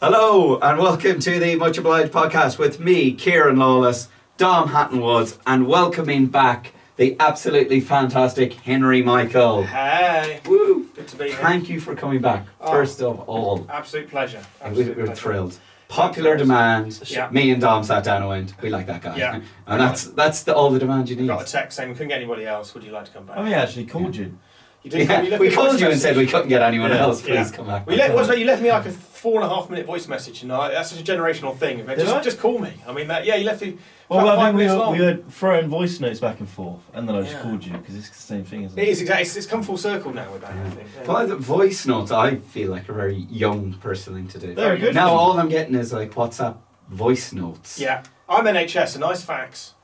Hello and welcome to the Much Obliged podcast with me, Kieran Lawless, Dom Hatton-Woods, and welcoming back the absolutely fantastic Henry Michael. Hey. Woo! Good to be here. Thank you for coming back, first of all. Absolute pleasure. We're thrilled. Popular demand. Yeah. Me and Dom sat down and went, we like that guy. Yeah. And that's all the demand you need. Got a text saying we couldn't get anybody else. Would you like to come back? Oh, yeah, actually called you. You did. Yeah, You left we me a called voice you and message. said we couldn't get anyone Yeah. else. Please Yeah. come back. You left me like a 4.5 minute voice message, and that's such a generational thing. Just call me. I mean, you left me. Well, about I 5 think minutes long. we were throwing voice notes back and forth, and then I just Yeah. called you, because it's the same thing, isn't It it? is exactly. It's come full circle now with that. I think. Yeah. Well, the voice notes, I feel like a very young person thing to do. They're a good Now thing. all I'm getting is like WhatsApp voice notes. Yeah, I'm NHS. A nice fax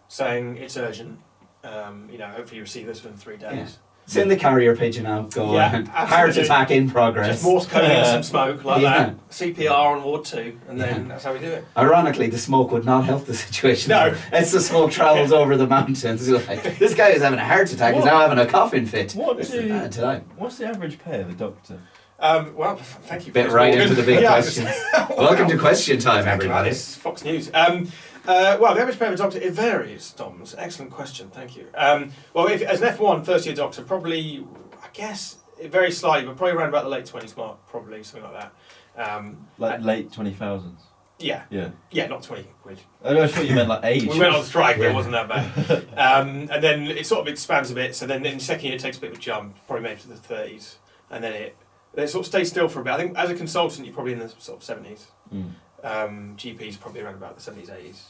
saying it's urgent. Hopefully you receive this within 3 days. Yeah. Send the carrier pigeon out, go Yeah, on. Heart absolutely. attack in progress. Just Morse coding and some smoke like Yeah. that. CPR on ward 2, and then that's how we do it. Ironically, the smoke would not help the situation. No. As the smoke travels over the mountains. Like, this guy is having a heart attack, he's What? now having a coughing fit. What's What's the average pay of a doctor? Well, thank you. Bit Chris right Morgan. into the big Yeah, questions. Welcome to question time, Thank you, everybody. Alice. Fox News. Well, the average pay of a doctor, it varies, Tom. It's an excellent question, thank you. As an F1 first year doctor, probably, I guess, it varies slightly, but probably around about the late 20s mark, probably, something like that. Late 20,000s? Yeah. Yeah. Yeah, not 20 quid. I thought you meant like age. We went on strike, but Yeah. it wasn't that bad. And then it sort of expands a bit, so then in the second year it takes a bit of a jump, probably maybe to the 30s, and then it sort of stays still for a bit. I think as a consultant you're probably in the sort of 70s. GP's probably around about the 70s, 80s.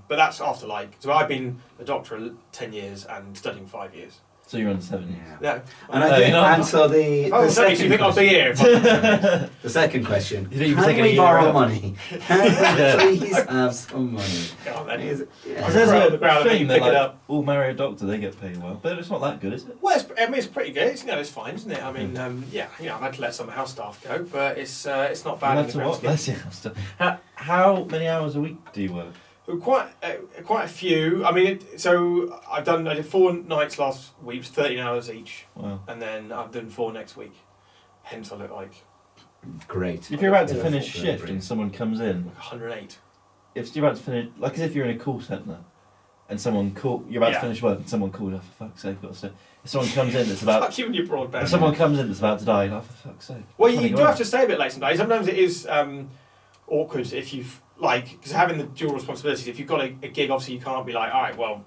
But that's after so I've been a doctor 10 years and studying 5 years. So you're on the 70s? No. And I think, No. and so the You think I'll be here? the second question, You think you'd be can taking a we year borrow out? money? Can we please have some money? There's Because Throw it on there's the a ground and thing you that pick it like, up. all marry a doctor, they get paid well. But it's not that good, is it? Well, it's pretty good. It's fine, isn't it? I mean, I've had to let some house staff go, but it's not bad. You in have the to grand what? scheme. Bless you. How many hours a week do you work? Quite a few. I mean, I did 4 nights last week, 13 hours each, Wow. and then I've done 4 next week. Hence, I look like Great. If you're about to Yeah. finish Yeah. shift and someone comes in, 108. if you're about to finish, like as if you're in a call centre, and you're about to finish work, and someone called, oh, for fuck's sake, got to stay. If someone comes in that's about, Fuck you and your broadband. if someone comes in that's about to die, oh, for fuck's sake. Well, Trying you to do go have on. to stay a bit late sometimes. Sometimes it is awkward if you've because having the dual responsibilities. If you've got a gig, obviously you can't be like, all right, well,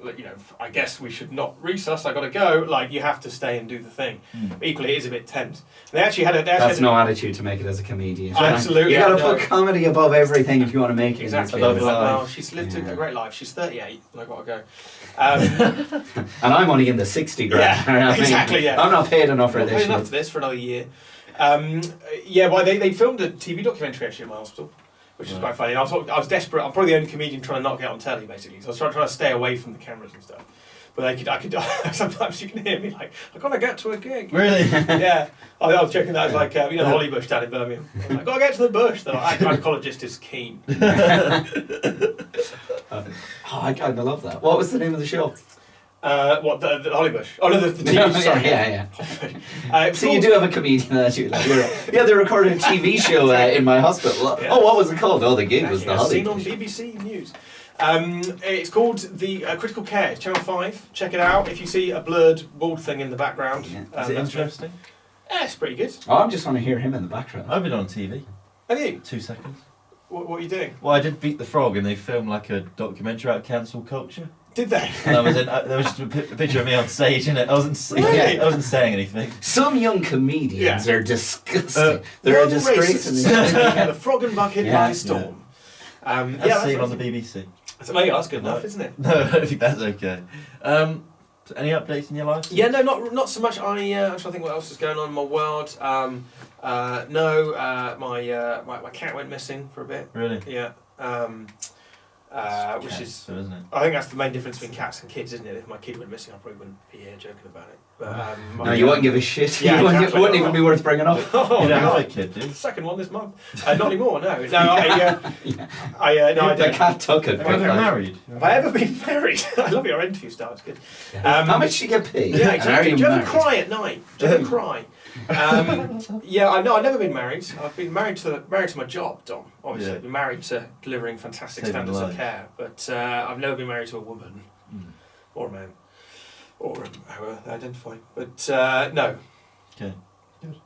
I guess we should not resus. I got to go. Like you have to stay and do the thing. But equally, it is a bit tense. And they actually had a. That's no attitude to make it as a comedian. Absolutely. You got to No. put comedy above everything if you want to make it. Exactly. In I this love field. that. Well, she's lived a great life. She's 38, and I got to go. And I'm only in the 60 grand. Yeah, I mean, exactly, yeah. I'm not paid enough for Not this paid enough shit. for this for another year. Well, they filmed a TV documentary actually in my hospital, which was quite funny. And I was desperate. I'm probably the only comedian trying to not get on telly, basically. So I was trying to stay away from the cameras and stuff. But I could. Sometimes you can hear me like, I gotta get to a gig. Really? Yeah, I was joking that was like the Holly Bush down in Birmingham. I was like, gotta get to the bush. They're like, gynecologist is keen. I kind of love that. What was the name of the show? What the Holly Bush? Oh no, the TV. Sorry, yeah. So you do have a comedian that you like. They recorded a TV show in my hospital. Yeah. Oh, what was it called? Oh, the gig was the Holly Seen on Bush. BBC News. It's called the Critical Care. It's Channel 5. Check it out. If you see a blurred bald thing in the background, Yeah. Is it that's interesting? Yeah, it's pretty good. Oh, I just want to hear him in the background. I've been on TV. Have you? 2 seconds. What are you doing? Well, I did Beat the Frog, and they filmed like a documentary about cancel culture. Did they? And I was in. There was just a picture of me on stage, and I wasn't. Really? I wasn't saying anything. Some young comedians are disgusting. They're a World disgrace. racists. In The Frog and Bucket Yeah. by storm. That's seen on the BBC. So there you go, that's good enough, isn't it? No, I think that's okay. So any updates in your life? Yeah, no, not so much. I'm trying to think what else is going on in my world. My cat went missing for a bit. Really? Yeah. Which is, so, isn't it? I think that's the main difference between cats and kids, isn't it? If my kid went missing, I probably wouldn't be here joking about it. But, no, you wouldn't give a shit. Yeah, You wouldn't, exactly. wouldn't even be worth bringing up. Oh, You don't have no. a kid, do you? The second one this month. Not anymore. No, I The don't. cat took it. Have Are but you like- married? Have I ever been married? I love your interview style. It's good. How much do you get paid? Yeah, And are exactly. you Do you ever married? cry at night? Do you ever cry? Yeah, I know. I've never been married. I've been married to my job, Dom. Obviously, Yeah. been married to delivering fantastic Saving standards of lives. care, but I've never been married to a woman Mm. or a man or however they identify. But no. Okay.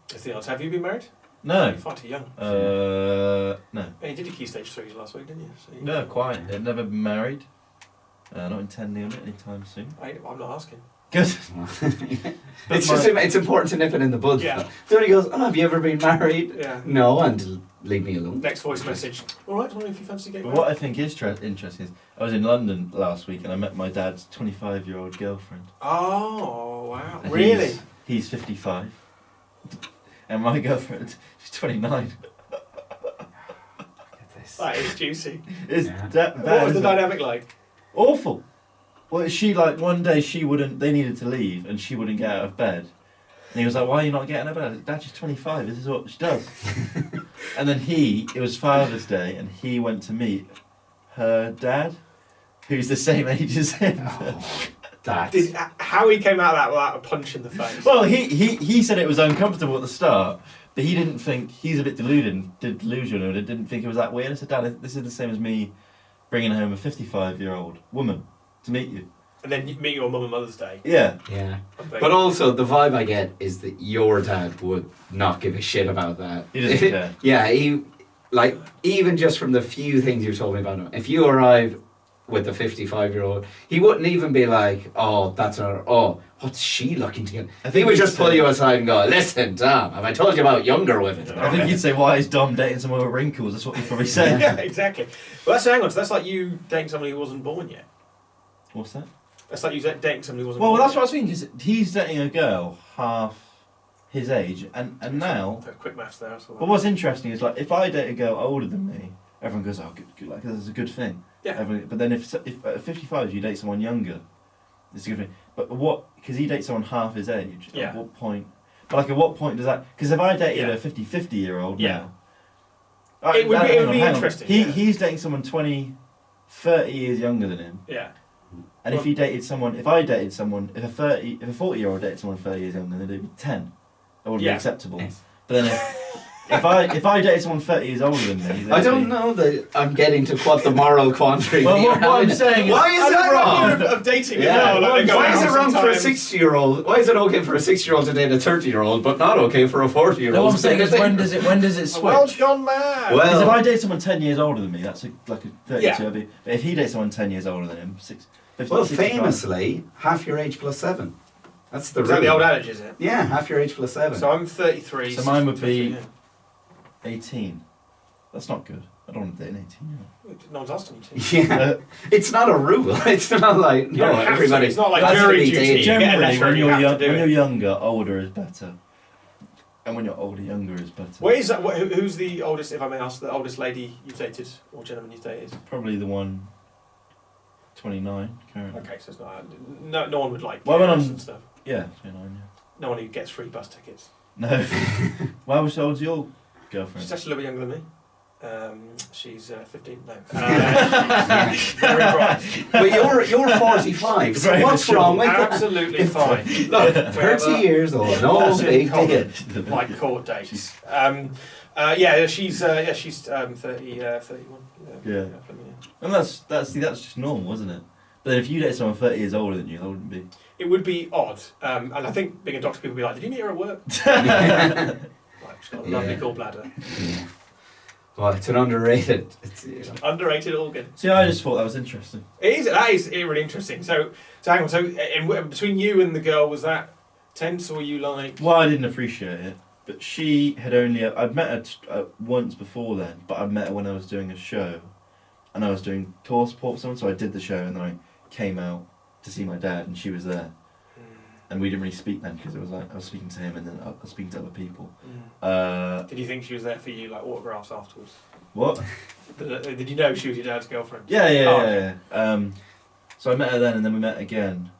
That's the answer. Have you been married? No. You're far too young. No. And you did your key stage 3 last week, didn't you? So you No, quite. I've never been married. Not intending on it anytime soon. I'm not asking. Good. It's just it's important to nip it in the bud. Yeah. Somebody goes, "Oh, have you ever been married?" Yeah. No, and leave me alone. Next voice message. All right, wondering if you fancy getting But married. what I think is interesting is I was in London last week and I met my dad's 25-year-old girlfriend. Oh wow! And Really? He's 55. And my girlfriend, she's 29. That is juicy. It's Yeah. that bad. What was the isn't it? dynamic like? Awful. Well, she like one day they needed to leave and she wouldn't get out of bed. And he was like, "Why are you not getting out of bed?" I said, "Dad, she's 25, this is what she does." And then it was Father's Day and he went to meet her dad, who's the same age as him. How he came out of that without a punch in the face? Well, he said it was uncomfortable at the start, but he didn't think, he's a bit delusional and didn't think it was that weird. I said, "Dad, this is the same as me bringing home a 55-year-old woman to meet you." And then you meet your mum on Mother's Day. Yeah. Yeah. But also, the vibe I get is that your dad would not give a shit about that. He doesn't care. Yeah, even just from the few things you've told me about him, if you arrive with a 55-year-old, he wouldn't even be like, "Oh, what's she looking to get?" I He think would he'd just pull say- you aside and go, "Listen, Tom, have I told you about younger women?" I think you'd say, "Why is Dom dating someone with wrinkles?" That's what he'd probably say. Yeah, exactly. Well, hang on. So that's like you dating somebody who wasn't born yet. What's that? That's like you dating somebody who wasn't Well, born that's yet. what I was thinking, 'cause he's dating a girl half his age, and now... Quick maths there. But what's interesting is, like, if I date a girl older than me, everyone goes, "Oh, good, like, that's a good thing." Yeah. But then if at 55 you date someone younger, it's a good thing. But because he dates someone half his age, Yeah. at what point... But, like, at what point does that... Because if I dated Yeah. a 50-year-old Yeah. now... It would be hang on. interesting, He, yeah. He's dating someone 30 years younger than him. Yeah. And if a 40-year-old dated someone 30 years younger, then it'd be 10. That would be Yeah. acceptable. Yes. But then if I dated someone 30 years older than me, then I it'd don't be- know that I'm getting to what the moral quandary Well, you're what I'm having. saying is- Why is I it like wrong? the idea of dating Yeah. as well. Like they go Why out is it wrong for a sometimes. 60-year-old? Why is it okay for a 60-year-old to date a 30-year-old, but not okay for a 40-year-old? No, what I'm to saying date is a when does it The switch? world's gone mad. Well- Because if I date someone 10 years older than me, that's like a 32. Yeah. But if he dates someone 10 years older than him, 50, Well, 65. famously, half your age plus 7. That's the Is that the rule. old adage, is it? Yeah, half your age plus 7. So I'm 33. So mine would be- 63, 18. That's not good. I don't want to date an 18-year-old. yeah. No one's asking you to. yeah, it's not a rule. It's not like You don't no, have to. everybody. It's not like has to jury be duty. dating. You get a Generally, letter when and you you're, have to young, do when it. you're younger, older is better. And when you're older, younger is better. Where is that? Who's the oldest, if I may ask, the oldest lady you've dated or gentleman you've dated? Probably the one 29 currently. Okay, so it's not. No one would like Well, when girls I'm- and stuff. Yeah, 29, No one who gets free bus tickets. yeah. No. Why was old's your girlfriend? She's actually a little bit younger than me. She's 15. No. Very bright. But you're 45. So Very what's mature. wrong with that? Absolutely fine. Look, 30 years old, no big deal. Like court dates. Yeah, she's 30, 31. Yeah. And that's just normal, isn't it? But then if you date someone 30 years older than you, that wouldn't be. It would be odd, and I think being a doctor, people would be like, "Did you meet her at work?" Like, she's got a lovely Yeah. gallbladder. Yeah. Well, it's an underrated. Underrated organ. See, I just thought that was interesting. That is really interesting. So hang on. So between you and the girl, was that tense, or were you like? Well, I didn't appreciate it, but she had I'd met her once before then, but I met her when I was doing a show, and I was doing tour support for someone, so I did the show, and then I came out to see my dad, and she was there. And we didn't really speak then because it was like I was speaking to him and then I was speaking to other people. Did you think she was there for you, like autographs afterwards? What? Did you know she was your dad's girlfriend? Yeah, yeah, Oh, yeah, okay. yeah. So I met her then, and then we met again.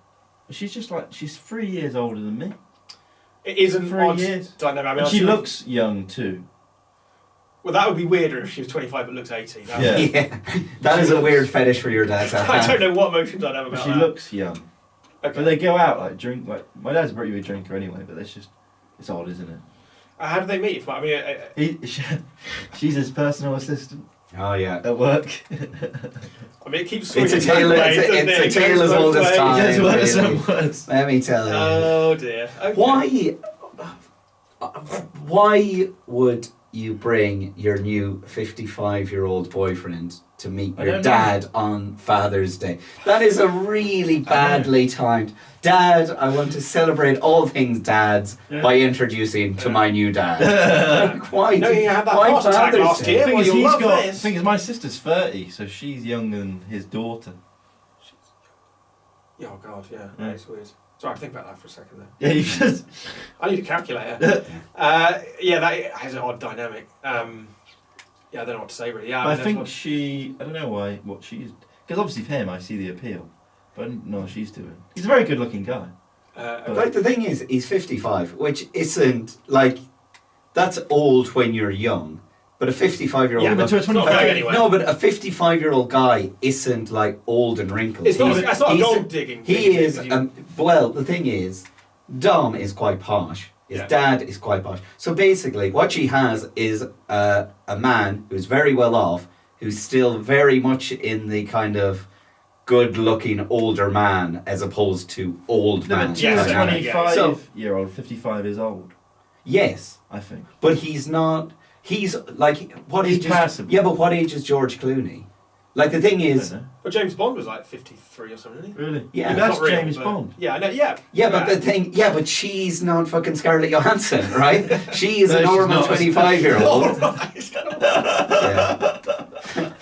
But she's just like she's 3 years older than me. It is an 3 odd years. dynamic. I mean, And she I assume- looks young too. Well, that would be weirder if she was 25 but looks 80. That Yeah. Yeah, that is a weird fetish for your dad. I don't know what emotions I'd have But about she that. looks young. Okay. But they go out like drink. Like my dad's a pretty big drinker anyway. But it's just It's odd, isn't it? How did they meet? I mean, She's his personal assistant Oh yeah. at work. it keeps It's a swinging tale. both ways, doesn't it? It's a It tale goes as old both as ways. time. It gets worse really. and worse. Let me tell you. Oh dear. Okay. Why would you bring your new 55-year-old boyfriend to meet I your don't know. dad on Father's Day? That is a really badly timed. Dad, I want to celebrate all things dads by introducing to my new dad. Like, why? You know, you had that why heart attack Father's last Day? year. The thing Well, is, you'll he's love got. this. The thing is, my sister's 30, so she's younger than his daughter. Oh god, yeah. Yeah. It's weird. Sorry, I have to think about that for a second there. Yeah, you just. I need a calculator. Yeah, that has an odd dynamic. Yeah, I don't know what to say really. Yeah, I mean, think that's she. I don't know why. What she's. Because obviously for him, I see the appeal, but I don't know what she's doing. He's a very good-looking guy. Like the thing is, he's 55, which isn't like that's old when you're young. But a 55-year-old. Yeah, but to a it's not 25 going anywhere. No, but a 55-year-old guy isn't like old and wrinkled. It's not, that's not a he's- gold digging thing. He is. is it? Well, the thing is, Dom is quite posh. His Yeah. dad is quite posh. So basically, what she has is a man who's very well off, who's still very much in the kind of good-looking older man, as opposed to old No, man. but Yes, she's a I know, yeah. 25-year-old, 55 years old, Yes, I think. but he's not. He's like what He's age? passable. Yeah, but what age is George Clooney? Like the thing I is, don't know. Well, James Bond was like 53 or something, isn't he? Really? Yeah. That's Not real, James but- Bond. Yeah, I know. Yeah. yeah, but the thing, yeah, but she's not fucking Scarlett Johansson, right? She is No, a she's normal not. 25-year-old. Oh, right. It's kind of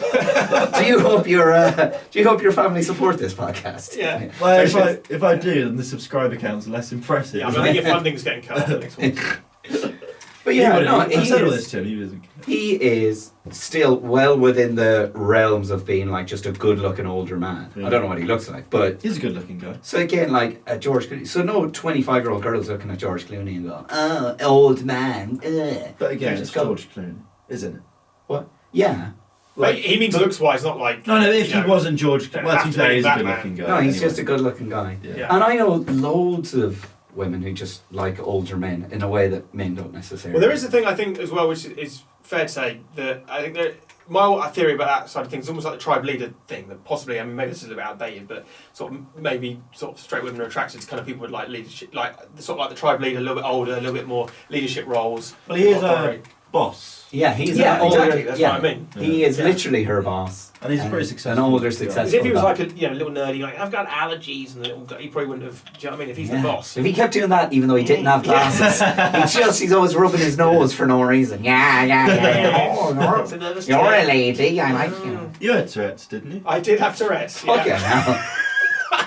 Yeah. Do you hope your family support this podcast? Yeah. Well, if I do, then the subscriber count's less impressive. Yeah, I think your funding's getting cut off the next one. But yeah, no, I've said all this to him. He doesn't. he is still well within the realms of being like just a good-looking older man. Yeah. I don't know what he looks like, but He's a good-looking guy. so again, like George Clooney. So no 25-year-old girl's looking at George Clooney and going, "Oh, old man." Ugh. But again, They it's just go, George Clooney, isn't it? What? Yeah. Like, he means looks-wise, not like... No, if you he know, wasn't George, don't well, to have be to fair, be he's a Batman. good-looking guy. No, he's anyway. just a good-looking guy. Yeah. Yeah. And I know loads of women who just like older men in a way that men don't necessarily. Well, there is a thing I think as well, which is fair to say, that I think there, my theory about that side of things is almost like the tribe leader thing, that possibly, I mean, maybe this is a little bit outdated, but sort of maybe sort of straight women are attracted to kind of people with like leadership, like sort of like the tribe leader, a little bit older, a little bit more leadership roles. Well, he is a authority. boss, Yeah, he's Yeah, an older, exactly, that's yeah, what I mean. He is Yeah. literally her boss. and he's a very An successful. older, guy. successful- Because if he was guy. like a little nerdy, like I've got allergies, and a little guy, he probably wouldn't have. Do you know what I mean? If he's Yeah. the boss, If he kept doing that, even though he didn't have glasses, he's always rubbing his nose for no reason. Yeah. Oh, It's a nervous you're a tick. lady. I like you. You had Tourette's, didn't you? I did have Tourette's. Fuck Yeah. yeah, now.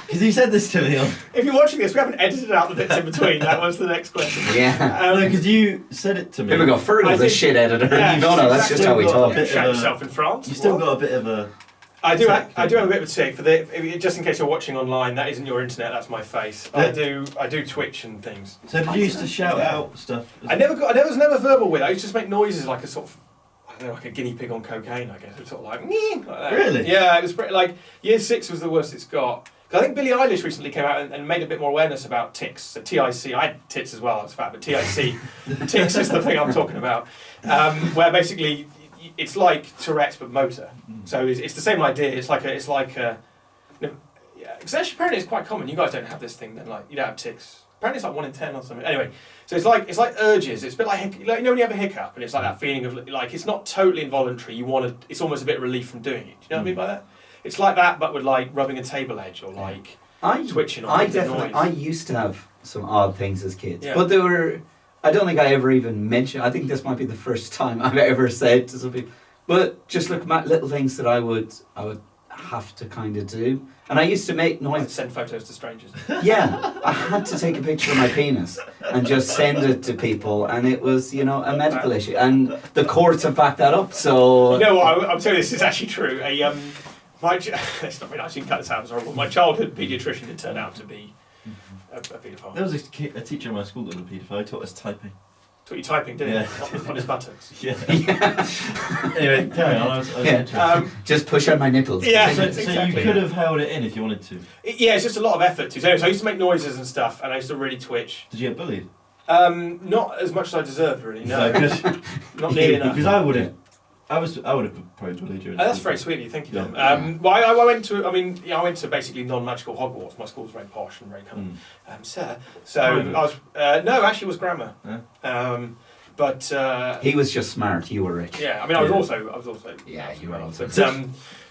Because you said this to me on. If you're watching this, we haven't edited out the bits in between. That was the next question. Yeah. No, because you said it to me. Here we go. Fergal's I a think- shit editor. Yeah, no, that's just how we exactly. talk. Bit Shout of a- yourself in France. You still What? got a bit of a. I do have a bit of a tick for just in case you're watching online. That isn't your internet. That's my face. I do Twitch and things. So did you used to shout out stuff? I was never verbal with it. I used to just make noises like a sort of, I don't know, like a guinea pig on cocaine, I guess. It was sort of like, "Nyeh," like that. Really? Yeah, it was pretty, like, year 6 was the worst it's got. 'Cause I think Billie Eilish recently came out and made a bit more awareness about tics. So TIC, I had tits as well, that's fact, but TIC, tics is the thing I'm talking about. Where basically, it's like Tourette's but motor. So it's the same idea. It's like a yeah, because actually apparently it's quite common. You guys don't have this thing then, like, you don't have tics. Apparently it's like 1 in 10 or something. Anyway, so it's like urges. It's a bit like, you know when you have a hiccup and it's like that feeling of like, it's not totally involuntary. It's almost a bit of relief from doing it. Do you know what I mean by that? It's like that, but with like rubbing a table edge or like twitching or making noise. I used to have some odd things as kids, Yeah. but they were. I don't think I ever even mentioned. I think this might be the first time I've ever said to some people. But just look at little things that I would have to kind of do, and I used to make I'd noise. send photos to strangers. Yeah, I had to take a picture of my penis and just send it to people, and it was, a medical issue, and the courts have backed that up. So You know what? I'm telling you, this is actually true. It's not very nice. You can cut this out. It's horrible. My childhood paediatrician did turn out to be a paedophile. There was a teacher in my school that was a paedophile. He taught us typing. Taught you typing, didn't Yeah. he? On his buttocks. Yeah. Anyway, carry on. I was Yeah. interested. just push on my nipples. Yeah. So exactly. you could have held it in if you wanted to. Yeah, it's just a lot of effort too. So I used to make noises and stuff, and I used to really twitch. Did you get bullied? Not as much as I deserved, really. No, not nearly enough. Because I would have probably bullied you. That's very sweet of you, thank you, Dom. Yeah. Well, I went to, I went to basically non-magical Hogwarts. My school was very posh and very kind of, sir. So Private? I was, no, actually it was grammar. Yeah. But He was just smart. You were rich. yeah, I mean, I was also. Yeah, you were also.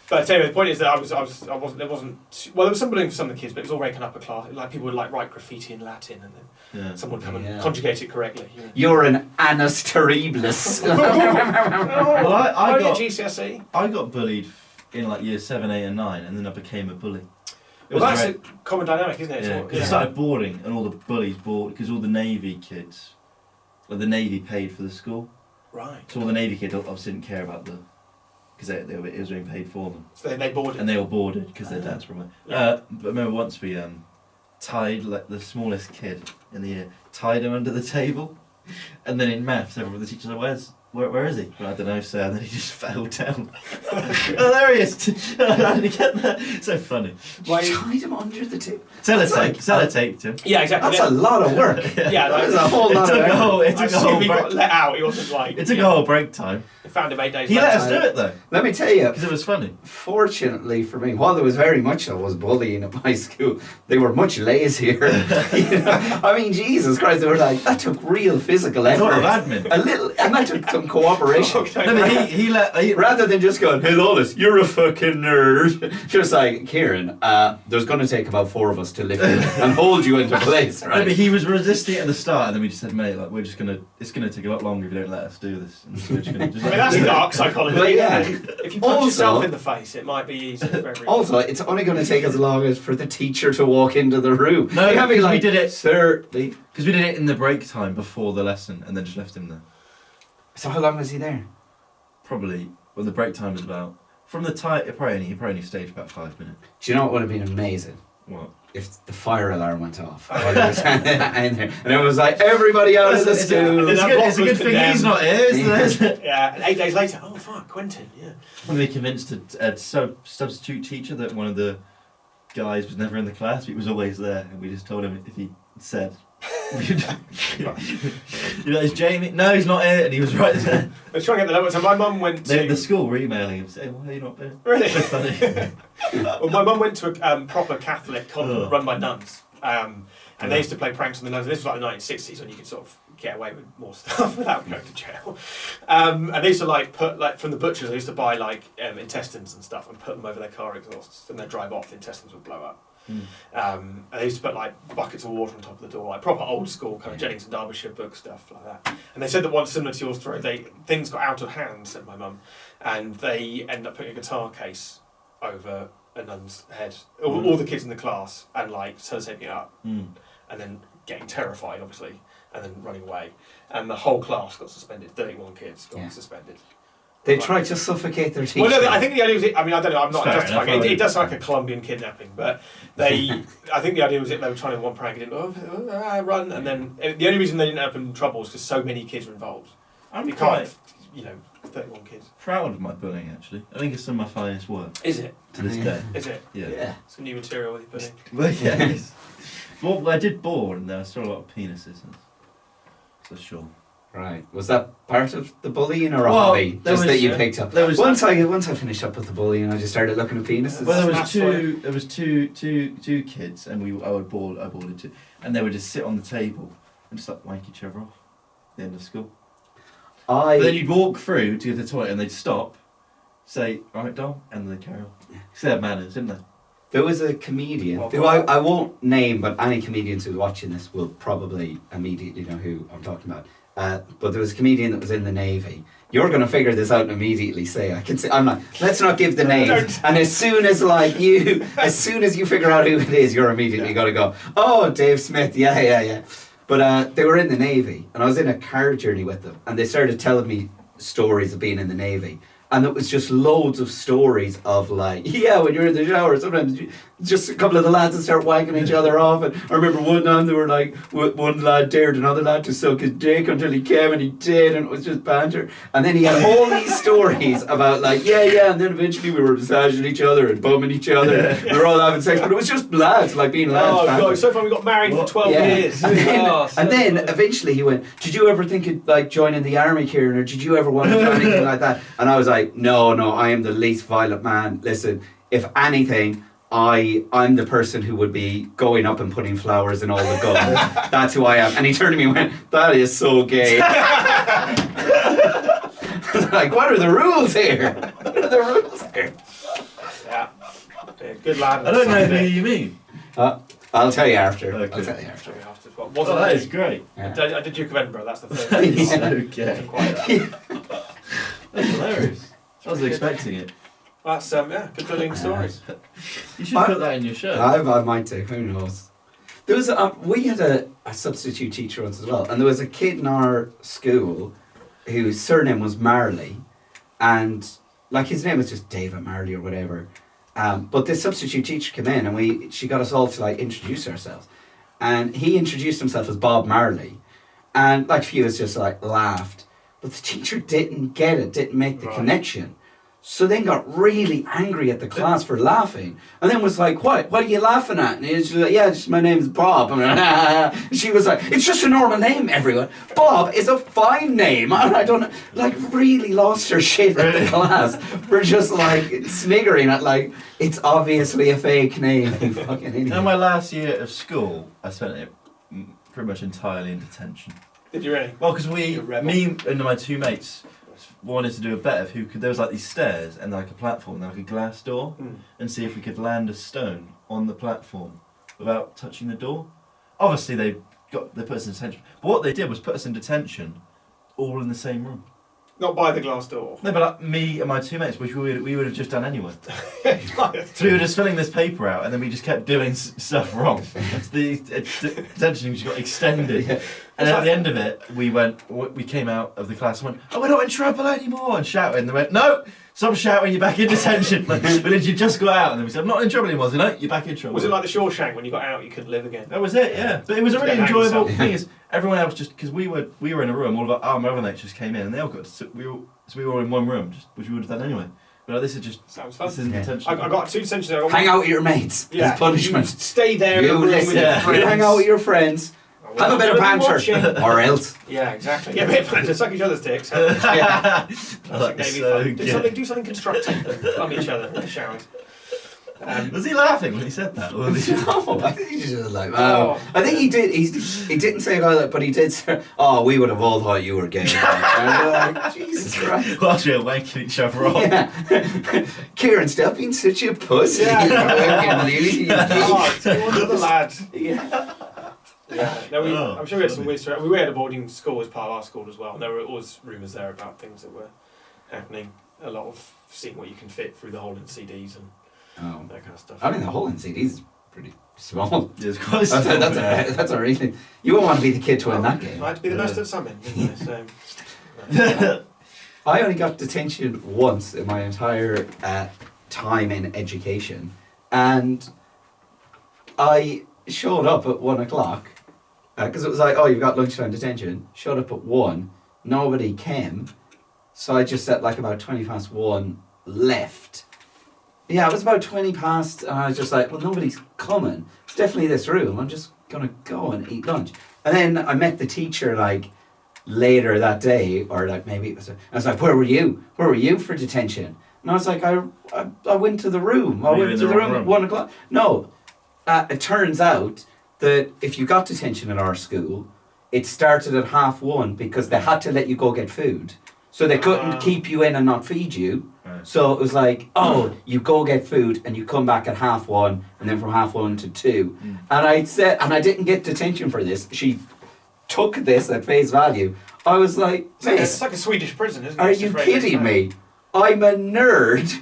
But anyway, the point is that I wasn't. There wasn't. Well, there was some bullying for some of the kids, but it was all very kind of upper class. Like people would like write graffiti in Latin, and then someone would come and conjugate it correctly. You know. You're an annus terribilis. Well, I got GCSE. I got bullied in like year 7, 8, and 9, and then I became a bully. Well, that's a common dynamic, isn't it? Yeah, because I started boarding, and all the bullies boarded because all the Navy kids, like the Navy paid for the school. Right. So all the Navy kids obviously didn't care about because it was being paid for them. So they boarded. And they all boarded because their dads were away. Yeah. But I remember once we tied like the smallest kid in the year, tied him under the table, and then in maths, everyone the teacher said, where is he? Well, I don't know, sir. And then he just fell down. Oh, there he is! How did he get there? So funny. Why tied him under the table? Sellotaped him. Yeah, exactly. That's a lot of work. Yeah, that is a whole lot of work. It took a whole he got break. let out. He wasn't like. It took a whole break time. They found him 8 days He later. let us do it though, Let me tell you, because it was funny. fortunately for me, while there was very much I was bullying at my school, they were much lazier. You know? I mean, Jesus Christ, they were like, that took real physical effort. A lot of admin. A little, and that took some cooperation. Okay. No, but he Rather than just going, hey Lawless, you're a fucking nerd. Just like, Kieran, there's going to take about 4 of us to lift you and hold you into place, No, right? but he was resisting at the start, and then we just said, mate, like it's gonna take a lot longer if you don't let us do this. And so we're just gonna I mean, that's dark psychology. But yeah. If you punch Also- yourself in the face, it might be easy for everyone. Also, it's only going to take as long as for the teacher to walk into the room. No, You can't be because we like, did it- Sir, leave. Because we did it in the break time before the lesson, and then just left him there. So how long was he there? Probably. Well, the break time was about from the time. He probably only stayed for about 5 minutes. Do you know what would have been amazing? What? If the fire alarm went off. While he was in there, and it was like, everybody out of the school. It's a good thing he's not here, isn't it? Yeah, and 8 days later, oh fuck, Quentin, yeah. When they convinced a substitute teacher that one of the guys was never in the class, he was always there, and we just told him if he said, you know, is Jamie? No, he's not here, and he was right there. I was trying to get the number. So my mum went to. The school were emailing him saying, why are you not there? Really? So funny. Well, my mum went to a proper Catholic convent run by nuns. And they used to play pranks on the nuns. And this was like the 1960s when you could sort of get away with more stuff without going to jail. And they used to put from the butchers, they used to buy intestines and stuff and put them over their car exhausts, and they'd drive off, the intestines would blow up. And they used to put buckets of water on top of the door, like proper old school kind of Jennings and Derbyshire book stuff like that. And they said that once, similar to your story, things got out of hand, said my mum, and they ended up putting a guitar case over a nun's head, all the kids in the class, and sellotaping it up, and then getting terrified, obviously, and then running away. And the whole class got suspended. 31 kids got suspended. They tried to suffocate their teacher. Well, no, I think the idea was, I mean, I don't know, I'm not Fair justifying enough, it. It does sound like a Colombian kidnapping, but I think the idea was that they were trying to one prank, it didn't, run, and then the only reason they didn't end up in trouble was because so many kids were involved. I'm You quite can't, 31 kids. proud of my bullying, actually. I think it's some of my finest work Is it? to this day. Is it? Yeah. Some new material with your pudding. Well, yes. Well, I did board, and there was still a lot of penises. For sure. Right. Was that part of the bullying or a Well, hobby? there Just was- that you picked up. there was- Once I finished up with the bullying, I just started looking at penises. Well, Smash for there was two kids, and I boarded two, and they would just sit on the table and just wank each other off. At the end of school. But then you'd walk through to the toilet, and they'd stop, say, "All right, Dom," and then they'd carry on. Because they had manners, didn't they? There was a comedian who I won't name, but any comedians who's watching this will probably immediately know who I'm talking about. But there was a comedian that was in the Navy. You're going to figure this out and immediately say, I'm not, let's not give the name. And as soon as you figure out who it is, you're immediately going to go, oh, Dave Smith, yeah. But they were in the Navy, and I was in a car journey with them, and they started telling me stories of being in the Navy. And it was just loads of stories of like, yeah, when you're in the shower, sometimes just a couple of the lads would start wanking each other off. And I remember one time they were like, one lad dared another lad to suck his dick until he came, and he did, and it was just banter. And then he had all these stories about like, yeah, and then eventually we were massaging each other and bumming each other. We were all having sex, but it was just lads, like being lads. Oh banter. God, so far we got married for 12 years. And then eventually he went, did you ever think of like joining the army, Kieran, or did you ever want to do anything like that? And I was like, no, I am the least violent man. Listen, if anything, I'm the person who would be going up and putting flowers in all the guns. That's who I am. And he turned to me and went, that is so gay. Like, what are the rules here? What are the rules here? Yeah. Good lad. I don't know who you mean. I'll tell you after. Okay. I'll tell you after. Wasn't that me. is great. Yeah. I did Duke of Edinburgh, that's the third. Yeah. So gay. Wasn't quite that. That's hilarious. I wasn't expecting it. That's good building stories. You should put that in your show. I might do. Who knows? There was we had a substitute teacher once as well, and there was a kid in our school whose surname was Marley, and like his name was just David Marley or whatever. But this substitute teacher came in, and she got us all to like introduce ourselves, and he introduced himself as Bob Marley, and like a few of us just like laughed, but the teacher didn't get it, didn't make the connection. So then got really angry at the class for laughing. And then was like, what are you laughing at? And he was like, yeah, just my name's Bob. And she was like, it's just a normal name, everyone. Bob is a fine name. And I don't know, like really lost her shit at the class for just like sniggering at like, it's obviously a fake name. You fucking idiot. In my last year of school, I spent it pretty much entirely in detention. Did you really? Well, because me and my two mates wanted to do a bet of who could. There was like these stairs and like a platform, and like a glass door, and see if we could land a stone on the platform without touching the door. Obviously, they put us in detention. But what they did was put us in detention, all in the same room. Not by the glass door. No, but like me and my two mates, which we would have just done anyway. So we were just filling this paper out, and then we just kept doing stuff wrong. The detention just got extended. Yeah. And at the end of it, we came out of the class and went, oh, we're not in trouble anymore, and shouted. And they went, no, stop shouting, you're back in detention. But then you just got out, and then we said, I'm not in trouble anymore. So no, you're back in trouble. Was it like the Shawshank, when you got out, you couldn't live again? That was it, yeah. But it was a really enjoyable thing. Is everyone else just, because we were in a room, all of our other mates just came in, and they all got, we were all in one room, which we would have done anyway. But like, this is just, sounds fun. This isn't detention. I got two detentions there. Hang out with your mates as punishment. You stay there in You the room listen. with your friends. You hang out with your friends. Have a bit of banter, or else. Yeah, exactly. Yeah, a bit of banter, suck each other's dicks. I like Maybe so fun. good. Do something constructive. Plumb each other in the showers. Was he laughing when he said that? Or was he No, I think he just was like, I think he did. He didn't say about that, but he did say, "Oh, we would have all thought you were gay." And like, Jesus Christ! Whilst we were wanking each other off. Yeah. Kieran, stop being such a pussy. Yeah. It's another lad. Yeah. Yeah, no, I'm sure we had some weird stories. We had a boarding school as part of our school as well, and there were always rumours there about things that were happening. A lot of seeing what you can fit through the hole in CDs and that kind of stuff. I mean, the hole in CDs is pretty small. It's quite small. That's a really. You won't want to be the kid to win that game. I had to be the best at something, didn't I? So, I only got detention once in my entire time in education, and I showed up at 1 o'clock because it was like, oh, you've got lunchtime detention. Showed up at 1, nobody came, so I just at like about 20 past 1 left. Yeah, it was about 20 past, and I was just like, well, nobody's coming. It's definitely this room. I'm just gonna go and eat lunch. And then I met the teacher like later that day, or like maybe it was. I was like, where were you? Where were you for detention? And I was like, I went to the room. I went to the room at 1 o'clock. No, it turns out that if you got detention at our school, it started at 1:30 because they had to let you go get food. So they couldn't keep you in and not feed you. Right. So it was like, oh, you go get food and you come back at 1:30, and then from 1:30 to 2. And I said, and I didn't get detention for this. She took this at face value. I was like, it's like a Swedish prison, isn't it? Are you kidding me? I'm a nerd.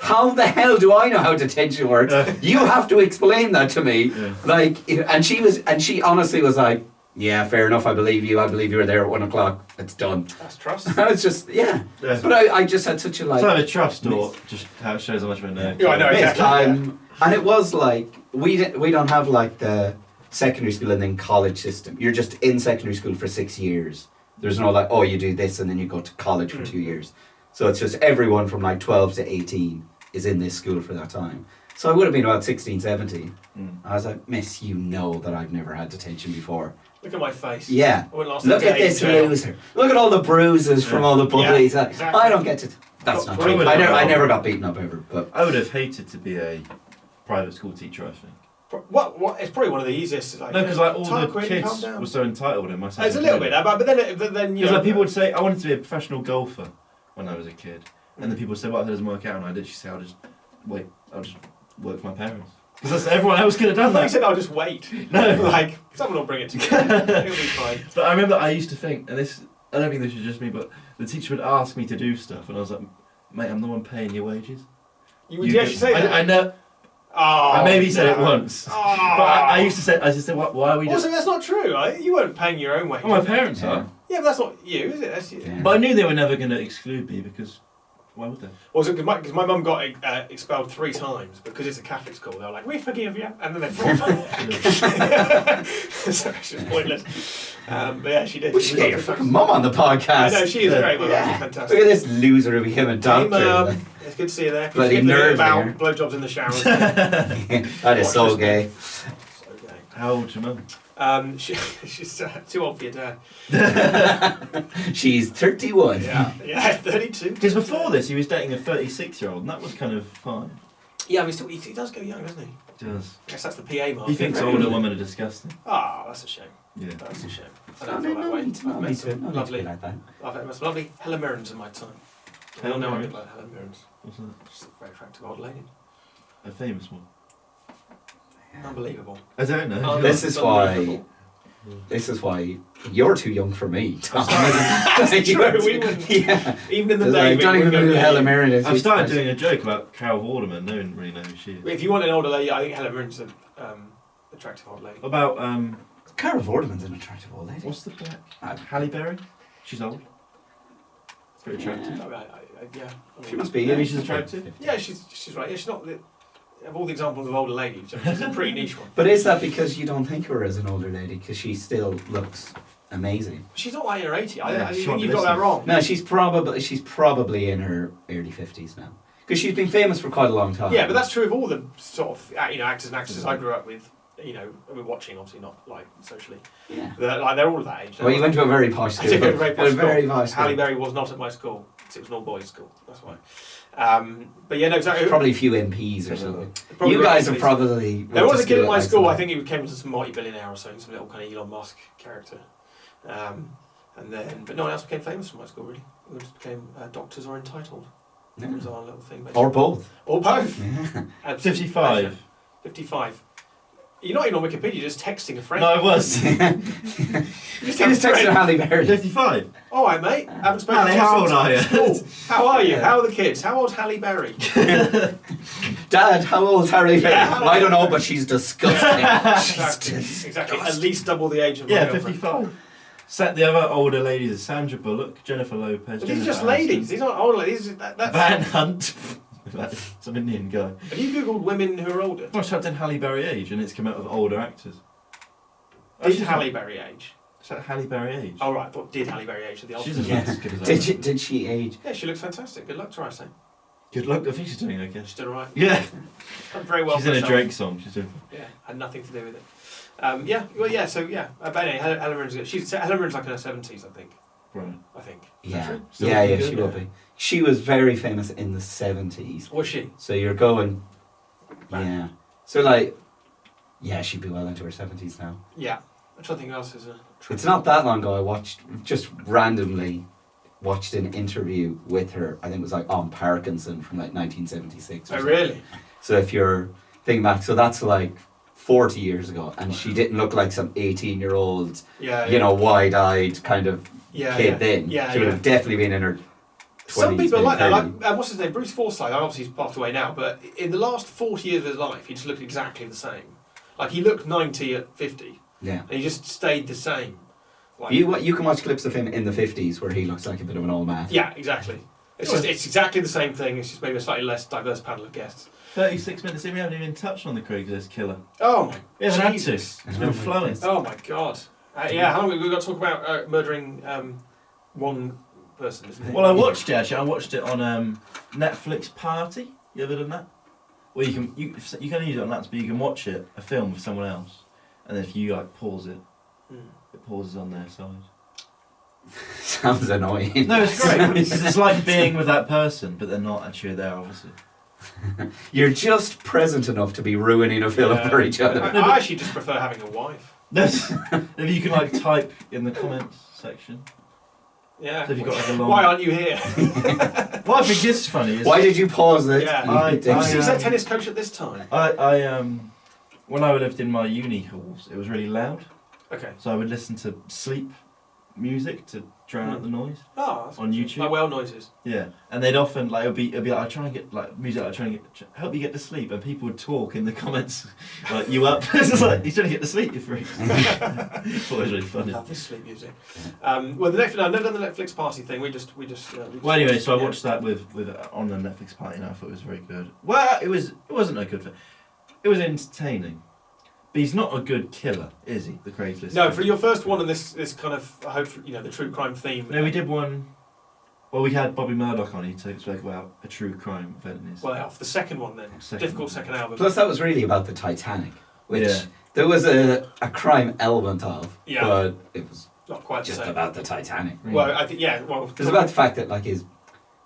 How the hell do I know how detention works? You have to explain that to me. Yeah. Like, and she honestly was like, Yeah, fair enough. I believe you. I believe you were there at 1 o'clock. It's done. That's trust. I was just Yeah. But I just had such a It's either trust or just how it shows how much of a nerd. Yeah, I know, exactly. And it was like we don't have like the secondary school and then college system. You're just in secondary school for 6 years. There's no like, oh, you do this and then you go to college for 2 years. So it's just everyone from like 12 to 18 is in this school for that time. So I would have been about 16, 17. I was like, miss, you know that I've never had detention before. Look at my face. Yeah. I wouldn't last Look a day at this in jail. loser. Look at all the bruises from all the bullies. Yeah, exactly. I don't get it. That's not true. I never got beaten up ever. But I would have hated to be a private school teacher, I think. What? It's probably one of the easiest. Like, No, because like all Tyler the Quinn, calm kids down. were so entitled in my second It's a little grade. bit, but then you Because know, like people would say, I wanted to be a professional golfer when I was a kid. And then people would say, well, if it doesn't work out, and I literally say, I'll just work for my parents. Because that's everyone else could have I done thought you that. said I'll just wait. No. Like, someone will bring it together. It'll be fine. But I remember I used to think, and this, I don't think this was just me, but the teacher would ask me to do stuff, and I was like, mate, I'm the one paying your wages. You would actually say that? I know. Oh, I maybe said it no. once. Oh. But I used to say, why are we Also, just... that's not true. Right? You weren't paying your own wages. Oh, my parents Yeah. are. Yeah, but that's not you, is it? That's you. Yeah. But I knew they were never going to exclude me because why would they? Also, because my mum got expelled 3 times because it's a Catholic school. They were like, "We forgive you," and then they brought her. So it's just pointless. But yeah, she did. we should get your fucking mum on the podcast. I know she is great. My Yeah. mum's Look fantastic. at this loser who became a Hey, doctor. Mum. It's good to see you there. Bloody Forgive me nerd about there. blowjobs in the shower. That is so Watch gay. So gay. How old's your mum? She's too old for your dad. She's 31. Yeah, 32. Because before this, he was dating a 36-year-old, and that was kind of fine. Yeah, but he does go young, doesn't he? He does. I guess that's the PA mark. He thinks isn't it? older women are disgusting. Ah, that's a shame. Yeah. That's a shame. I No, don't feel that no way. need to- no I've need met to- some no need to lovely, be like that. I've met some lovely Helen Mirrens in my time. We all Helen know I Mirrens? like Helen Mirrens. What's that? She's a very attractive old lady. A famous one. Unbelievable. I don't know. This is why. Unbelievable. This is why you're too young for me, Tom. That's true. We wouldn't. Yeah. Even in the I Navy. don't even know who Helen Mirren is. I've started doing a joke about Carol Vorderman. No one really knows who she is. If you want an older lady, I think Helen Mirren's an attractive old lady. About, Cara Vorderman's an attractive old lady. what's the black? Halle Berry? She's old. Pretty attractive. Yeah. She must be. Maybe she's attractive. Yeah, she's right. Yeah, she's not. Of all the examples of older ladies, she's a pretty niche one. But is that because you don't think of her as an older lady? Because she still looks amazing. She's not like in her 80s. Yeah, I she think won't you've got that listen. wrong. No, she's probably in her early 50s now. Because she's been famous for quite a long time. Yeah, but that's true of all the sort of actors and actresses I grew up with. We're watching, obviously not like socially. Yeah. They're all of that age. Well, you went to a very posh I school. did go to a very posh school. Very posh school. Halle Berry was not at my school. It was an all-boys school. That's why. But yeah, no, exactly. Probably a few MPs or something. Probably You guys are MPs. probably. There was a kid at my like school. I that. think he became some multi-billionaire or something, some little kind of Elon Musk character. But no one else became famous from my school really. We just became doctors or entitled. That was our little thing. Basically. Or both. Or both. Yeah. At 55. 55. You're not even on Wikipedia, you're just texting a friend. No, I was. You He just texted Halle Berry. 55. All right, mate. I haven't spoken Halle, to you how old since are you? school. How are you? How are the kids? How old's Halle Berry? Dad, how old's Halle Berry? Yeah, how I don't know, old- but she's disgusting. Exactly. At least double the age of my Yeah, girlfriend. 55. Set the other older ladies are Sandra Bullock, Jennifer Lopez. But these are Jennifer just Aniston, ladies. These aren't old ladies. That's... Van Hunt. Some Indian guy. Have you googled women who are older? I typed in Halle Berry age and it's come out of older actors. Did Halle Berry age? Is that Halle Berry age? Oh right, I thought did Halle Berry age? The She's ultimate. not as good as that. Did she age? Yeah, she looks fantastic. Good luck to her, I say. Good luck. I think she's doing okay. She's done alright. Yeah. Done very well. She's for in a herself. Drake song. She's doing. Yeah, had nothing to do with it. But anyway, Helen Mirren's good. Helen Mirren's like in her 70s, I think. Right. I think. Yeah. true? Still Yeah, looking she good, will yeah. be. She was very famous in the 70s. Was she? So you're going. Right. Yeah. So, like, yeah, she'd be well into her 70s now. Yeah. I'm trying to think who else is a... It's not that long ago I just randomly watched an interview with her. I think it was like on Parkinson from like 1976 or Oh, something. really? So if you're thinking back, so that's like 40 years ago, and she didn't look like some 18-year-old, Yeah. wide-eyed kind of Yeah. kid then. Yeah. She would have definitely been in her 20s. Some people are like that. 30s. Like, what's his name? Bruce Forsyth. Obviously, he's passed away now, but in the last 40 years of his life, he just looked exactly the same. Like, he looked 90 at 50. Yeah. And he just stayed the same. Like, You can watch clips of him in the 50s where he looks like a bit of an old man. yeah, exactly. It's exactly the same thing. It's just maybe a slightly less diverse panel of guests. 36 minutes in, we haven't even touched on the Craigslist killer. Oh my We haven't had to. Jesus. It's been flowing. Oh my God. Yeah, how long have we got to talk about murdering one person, isn't it? Well, I watched it actually. I watched it on Netflix Party. You ever done that? Well, you can use it on that, but you can watch a film with someone else, and then if you like pause it, it pauses on their side. Sounds annoying. No, it's great. It's like being with that person, but they're not actually there, obviously. You're just present enough to be ruining a film for each other. I actually just prefer having a wife. If you can like type in the comments section. Yeah. So if you've got like a long... Why aren't you here? What I think is funny is... Why did you pause it? Yeah. You Is that tennis coach at this time? I when I lived in my uni halls, it was really loud. Okay. So I would listen to sleep music to drown out the noise Oh, that's on YouTube. like whale noises. Yeah, and they'd often like it'd be like I try and get like music. I try and help you get to sleep, and people would talk in the comments like you up. It's just like he's trying to get to sleep, you freak. Thought it was really funny. I love this sleep music. Well, I've never done the Netflix party thing. We just. Well, anyway, so I watched that with on the Netflix party, and I thought it was very good. Well, it wasn't a good. It was entertaining. But he's not a good killer, is he? The Craigslist. No, for your first one on this kind of, I hope the true crime theme. No, we did one. Well, we had Bobby Murdoch on. He spoke about a true crime event in his. Well, off the second one then. Difficult second album. Plus, that was really about the Titanic, which there was a crime element of, but it was not quite just the same. about the Titanic. Really. Well, I think it was about the fact that like his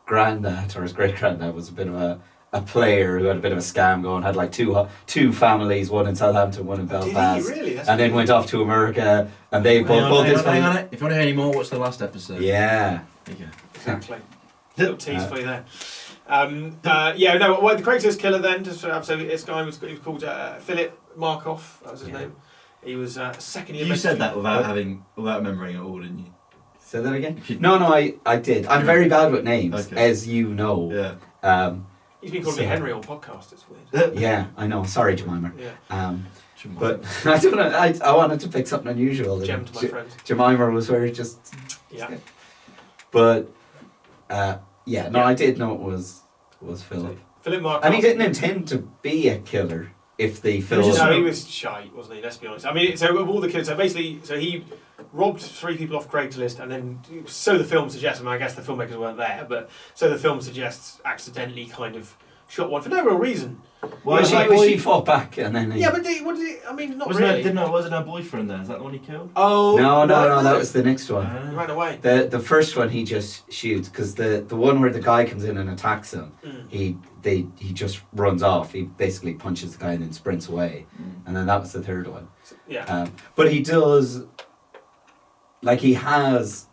granddad or his great granddad was a bit of a player who had a bit of a scam going, had like two families, one in Southampton, one in Belfast, Did he really? and then went off to America, and they both his hang on it. If you want to hear any more, watch the last episode. Yeah. There you go. Exactly. Little tease for you there. The Craigslist killer then, so this guy he was called Philip Markoff, that was his name. He was second year. You said that without remembering it all, didn't you? Say that again? No, I did. I'm very bad with names, as you know. Yeah. He's been calling me Henry on podcast, it's weird. Yeah, I know. Sorry, Jemima. Yeah. But I don't know, I wanted to pick something unusual. Gem to my friend. Jemima was very just... Yeah. But, I did know it was Philip. Philip Markoff. And he didn't intend to be a killer if the film... No, he was shy, wasn't he? Let's be honest. I mean, so of all the killers, so he robbed 3 people off Craigslist, and then, so the film suggests, I guess the filmmakers weren't there, but so the film suggests accidentally kind of shot one for no real reason. Well, she fought back, and then... Yeah, but what did he, I mean, not really. Wasn't her boyfriend there? Is that the one he killed? Oh, no, that was the next one. He ran away. The first one he just shoots, because the one where the guy comes in and attacks him, he just runs off. He basically punches the guy and then sprints away. And then that was the third one. Yeah. But he does... Like, he has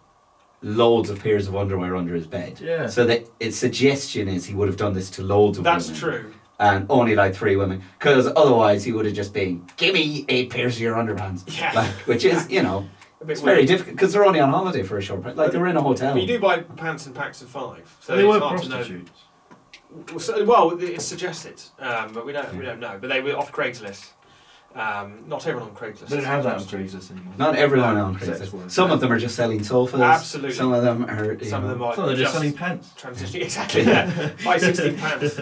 loads of pairs of underwear under his bed. Yeah. So the suggestion is he would have done this to loads of women. That's true. And only like 3 women. Because otherwise he would have just been, give me 8 pairs of your underpants. Yeah. Like, which is, it's very difficult. Because they're only on holiday for a short period. Like, they were in a hotel. But you do buy pants in packs of 5. So they it's were hard prostitutes. To know. Well, it's suggested. But we don't know. But they were off Craigslist. Not everyone on Craigslist. They don't have that on Craigslist anymore. Not everyone on Craigslist. Some of them are just selling sofas. Absolutely. Some of them are. Some of them are. Some they're just selling pants. Transitioning exactly. Yeah. Buy 16 pants.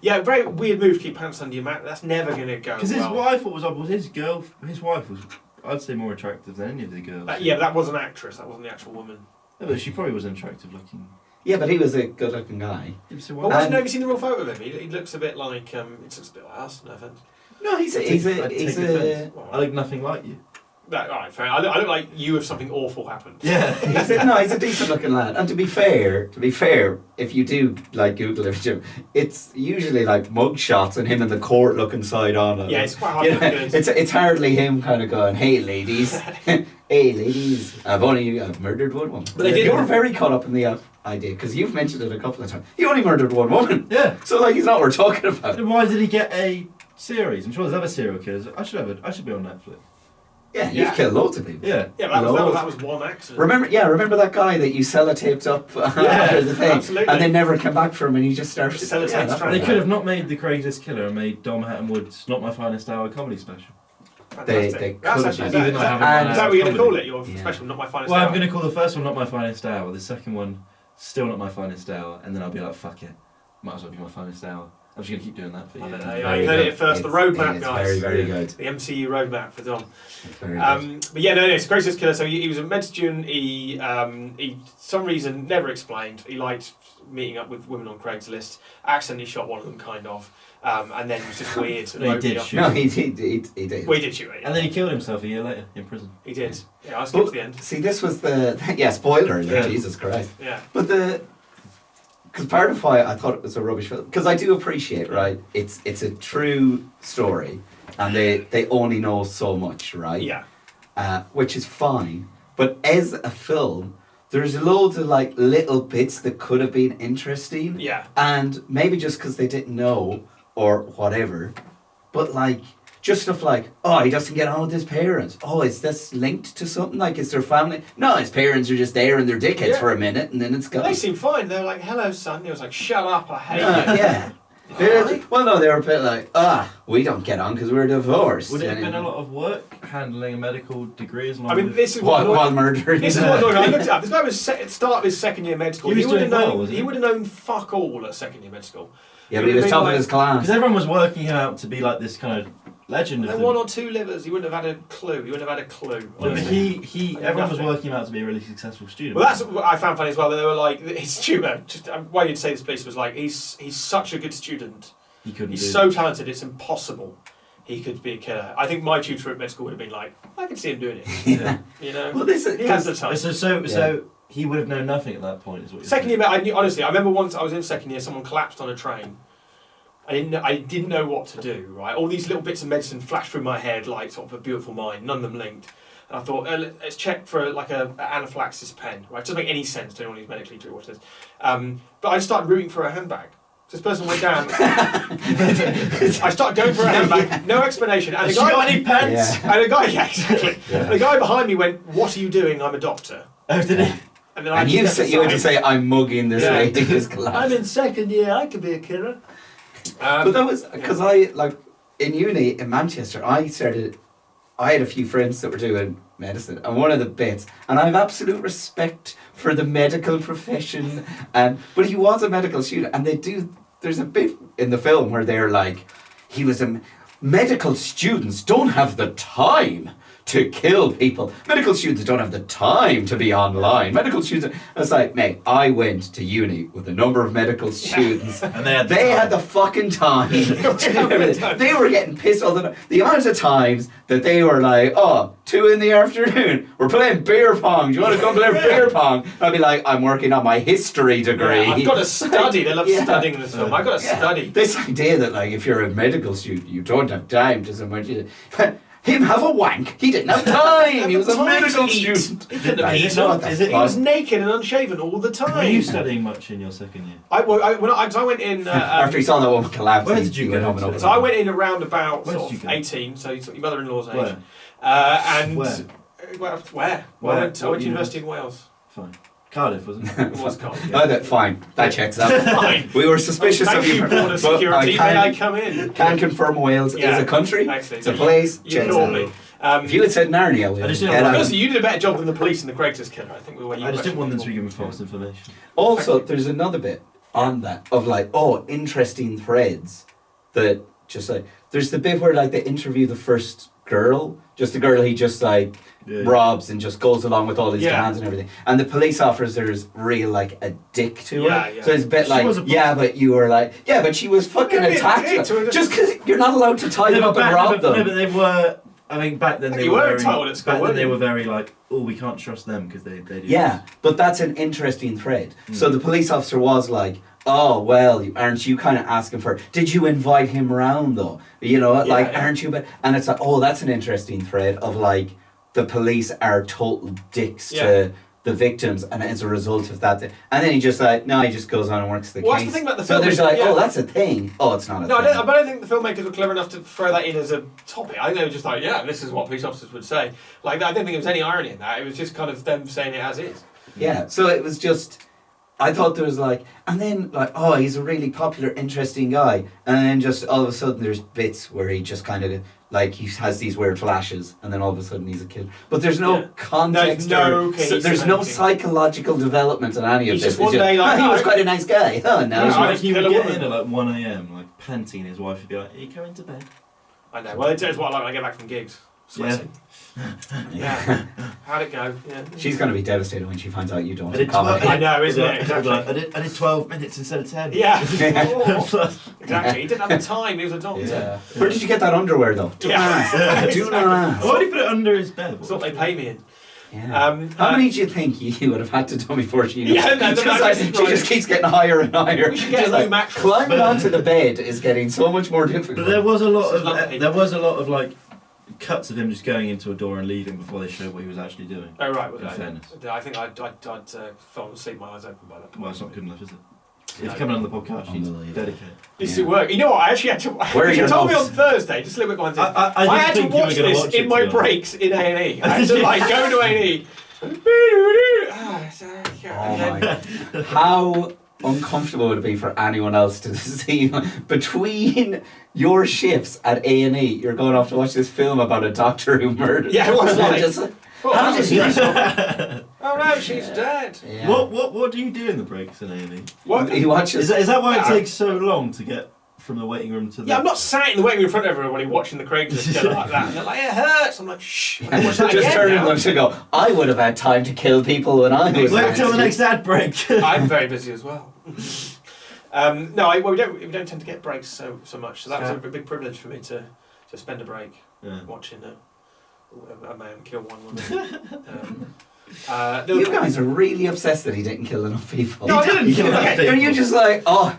Very weird move to keep pants under your mat. That's never going to go. Because his wife was his girl. His wife was, I'd say, more attractive than any of the girls. But that was an actress. That wasn't the actual woman. No, but she probably was attractive looking. Yeah, but he was a good-looking guy. Have you seen the real photo of him? He looks a bit like. It looks a bit like us. No offense. No, he's a. I look nothing like you. No, all right, fair. I look like you if something awful happened. Yeah. he's a decent looking lad. And to be fair, if you do like Google it, it's usually like mug shots and him in the court looking side on. Yeah, it's quite hard to look good. It's hardly him kind of going, hey ladies, hey ladies, I've murdered one woman. But they were very caught up in the idea, because you've mentioned it a couple of times. He only murdered one woman. Yeah. So like he's not what we're talking about. Then why did he get a series? I'm sure there's other serial killers. I should be on Netflix. Yeah, you've killed loads of people. Yeah. Yeah, that was one accident. Remember that guy that you sellotaped up after the thing, absolutely. and they never came back from him, and he just started. Sellotaped They could have not made the Craigslist killer and made Hatton-Woods Not My Finest Hour comedy special. Fantastic. could have That's been. actually Even though I haven't And- done is that what you're going to comedy. call it? Your Yeah. special, not my finest Well, hour? I'm going to call the first one Not My Finest Hour, the second one Still Not My Finest Hour, and then I'll be like, fuck it, might as well be My Finest Hour. I'm just going to keep doing that for you. I don't know. Very I heard good. it first. The It's- roadmap, it's guys. very, very good. The MCU roadmap for Dom. It's very good. But yeah, no, it's a Craigslist killer. So he was a med student. He, some reason never explained. He liked meeting up with women on Craigslist. Accidentally shot one of them, kind of, and then it was just weird. and No, he wrote me did up. shoot. No, he did. We did shoot it. And then he killed himself a year later in prison. He did. Yeah, I skipped to the end. See, this was the spoiler alert, Yeah. Jesus Christ. Yeah. But because part of why I thought it was a rubbish film, because I do appreciate, right? It's a true story, and they only know so much, right? Yeah. Which is fine. But as a film, there's loads of like little bits that could have been interesting, Yeah. and maybe just because they didn't know or whatever, but like. Just stuff like, oh, he doesn't get on with his parents. Oh, is this linked to something? Like, is their family? No, his parents are just there and they're dickheads Yeah. for a minute and then it's gone. They seemed fine. They were like, "Hello, son." He was like, "Shut up, I hate you." Yeah. Well, no, they were a bit like, we don't get on because we're divorced. Would it have And been a lot of work handling a medical degree as long I mean, as... this is what. while murdering. This is what annoyed me. I looked it up. This guy was at the start of his second year med school. He was would have doing well, known. wasn't He he? would have known fuck all at second year med school. Yeah, but he was top of his class. Because everyone was working him out to be like this kind of legend There of were one the... or two livers. He wouldn't have had a clue. He wouldn't have had a clue. No, but honestly. everyone was Nothing. working him out to be a really successful student. Well, that's what I found funny as well. That they were like, his tutor. Just why you'd say this police was like, he's such a good student. He couldn't He's do so talented. It's impossible he could be a killer. I think my tutor at med school would have been like, I can see him doing it. Yeah. You know, Well, this is he has the time. So he would have known nothing at that point, is what you're Second saying. year, I knew, honestly, I remember once I was in second year, someone collapsed on a train. I didn't know what to do, right? All these little bits of medicine flashed through my head like sort of a beautiful mind, none of them linked. And I thought, let's check for like a anaphylaxis pen, right? It doesn't make any sense to anyone who's medically to watch this. But I started rooting for a handbag. So this person went down. I started going for a handbag, no explanation. And Has the she guy, got any pants? Yeah. and the guy, yeah, exactly. Yeah. And the guy behind me went, "What are you doing? I'm a doctor." Oh, did he? And then I And you just stepped had to aside. say, I'm mugging this Yeah. lady who's collapsed. in second year. I could be a killer. But that was because in uni in Manchester, I had a few friends that were doing medicine, and one of the bits, and I have absolute respect for the medical profession, but he was a medical student, and there's a bit in the film where they're like, medical students don't have the time to kill people. Medical students don't have the time to be online. Medical students, I was like, mate, I went to uni with a number of medical students. And they had the They time. had the fucking time. to do everything. They were getting pissed all the time. The amount of times that they were like, 2 in the afternoon, we're playing beer pong. Do you want to come play beer pong? I'd be like, I'm working on my history degree. Yeah, I've got to study. They love Yeah. studying in this film. I've got to study. This idea that like if you're a medical student, you don't have time to so much. Him have a wank. He didn't have time. He was a Time to medical eat. student. He couldn't have Like, eaten. what the Is it- He was fuck? naked and unshaven all the time. Were you studying much in your second year? I went in. After he saw that woman collapse, Where he- did you he went go home and to? opened so I it. went in around about Where sort did of you go? 18, so your mother-in-law's age. Where? And Where? Well, Where? I went to What University in Wales. Fine. Cardiff, wasn't it? It was cold. Fine, that checks out. Fine. We were suspicious Thank of you, you, for border but security. I May I can, come in? can confirm Wales Yeah. is a country. Actually, It's a place. You checks caught out. me. If you had said Narnia, we I just would didn't get want- out. Honestly, you did a better job than the police in the Craigslist killer. I think we were. I just didn't want them to be given false information. Also, there's another bit on that of like, interesting threads that just like, there's the bit where like they interview the first girl, just the girl he just like Yeah. robs and just goes along with all his Yeah. demands and everything. And the police officer's real like a dick to her. Yeah, yeah. So it's a bit She like, was a- but you were like, but she was fucking Yeah, be a attacked. dick to her. Just because you're not allowed to tie them up and rob them. No, but they were. I mean, back then they You were were very, entitled at school, back then weren't they you? were very like, we can't trust them because they do. Yeah, but that's an interesting thread. Mm. So the police officer was like, "Oh well, aren't you kind of asking for? Did you invite him round though? Yeah. Aren't you?" And it's like, oh, that's an interesting thread of like the police are total dicks to the victims, and as a result of that, and then he just goes on and works the Well, that's case. the thing about the so film there's is- like, yeah. oh, that's a thing. Oh, it's not a No, I thing. don't, but I think the filmmakers were clever enough to throw that in as a topic. I think they were just like, yeah, this is what police officers would say. Like, I didn't think there was any irony in that. It was just kind of them saying it as is. Yeah, so it was just, I thought there was like, and then like, oh, he's a really popular, interesting guy, and then just all of a sudden there's bits where he just kind of Like he has these weird flashes, and then all of a sudden he's a killer. But there's no Yeah. context. No or, case there's of no anything. psychological development in any of He's this. just one It's day like, he was "Oh, quite a nice guy. Oh no. Yeah, It's I like just he would kill a get woman. in at like 1 a.m, like panting, his wife would be like, "Are you coming to bed?" I know. Well, it's what I like when I get back from gigs. Sweating. Yeah. How'd it go? Yeah. She's going to be devastated when she finds out you don't I did comedy. 12 I know, isn't it? I'd be Exactly. like, I did 12 minutes instead of 10. Yeah. Exactly. He didn't have the time. He was a doctor. Yeah. Where did you get that underwear though? Do Yeah. not ask. Do not Why ask. would he put it under his bed? That's what they pay me in. Yeah. How many do you think you would have had to do before she? Yeah, no, Just no, like- this is she right. just keeps getting higher and higher. We should get Just a new mattress. climbing onto the bed is getting so much more difficult. But there was a lot This is not of paid. there was a lot of like cuts of him just going into a door and leaving before they showed what he was actually doing. Oh right. Well, In fairness. I think I'd fallen asleep, my eyes open by that point. Well, it's not good enough, is it? If No. you're coming on the podcast, she's Unbelievable. dedicated. This Yeah. is work. You know what? I actually had to. Where are you your told me on notes? Thursday. Just a little bit behind this. I I had to didn't think you were watch gonna this watch in it, my to be honest. breaks in A&E. I had to like go to A&E. Oh my God. How uncomfortable would it be for anyone else to see between your shifts at A&E? You're going off to watch this film about a doctor who murdered. Yeah, it was like- Just- Oh, how that did was he? stressful. Oh no, she's dead. Yeah. What do you do in the breaks in A&E? What? He watches. Is that why it Yeah. takes so long to get from the waiting room to the? Yeah, I'm not sat in the waiting room in front of everybody watching the Craigslist together like that. And they're like, it hurts. I'm like, shh. I can watch that Just again turning now. them to go. I would have had time to kill people when I was. Wait till the next ad break. I'm very busy as well. No, we don't tend to get breaks so much. So that was a big privilege for me to spend a break Yeah. watching a man kill one woman. You guys are really obsessed that he didn't kill enough people. No, I didn't kill enough Okay, Are you just like, I'm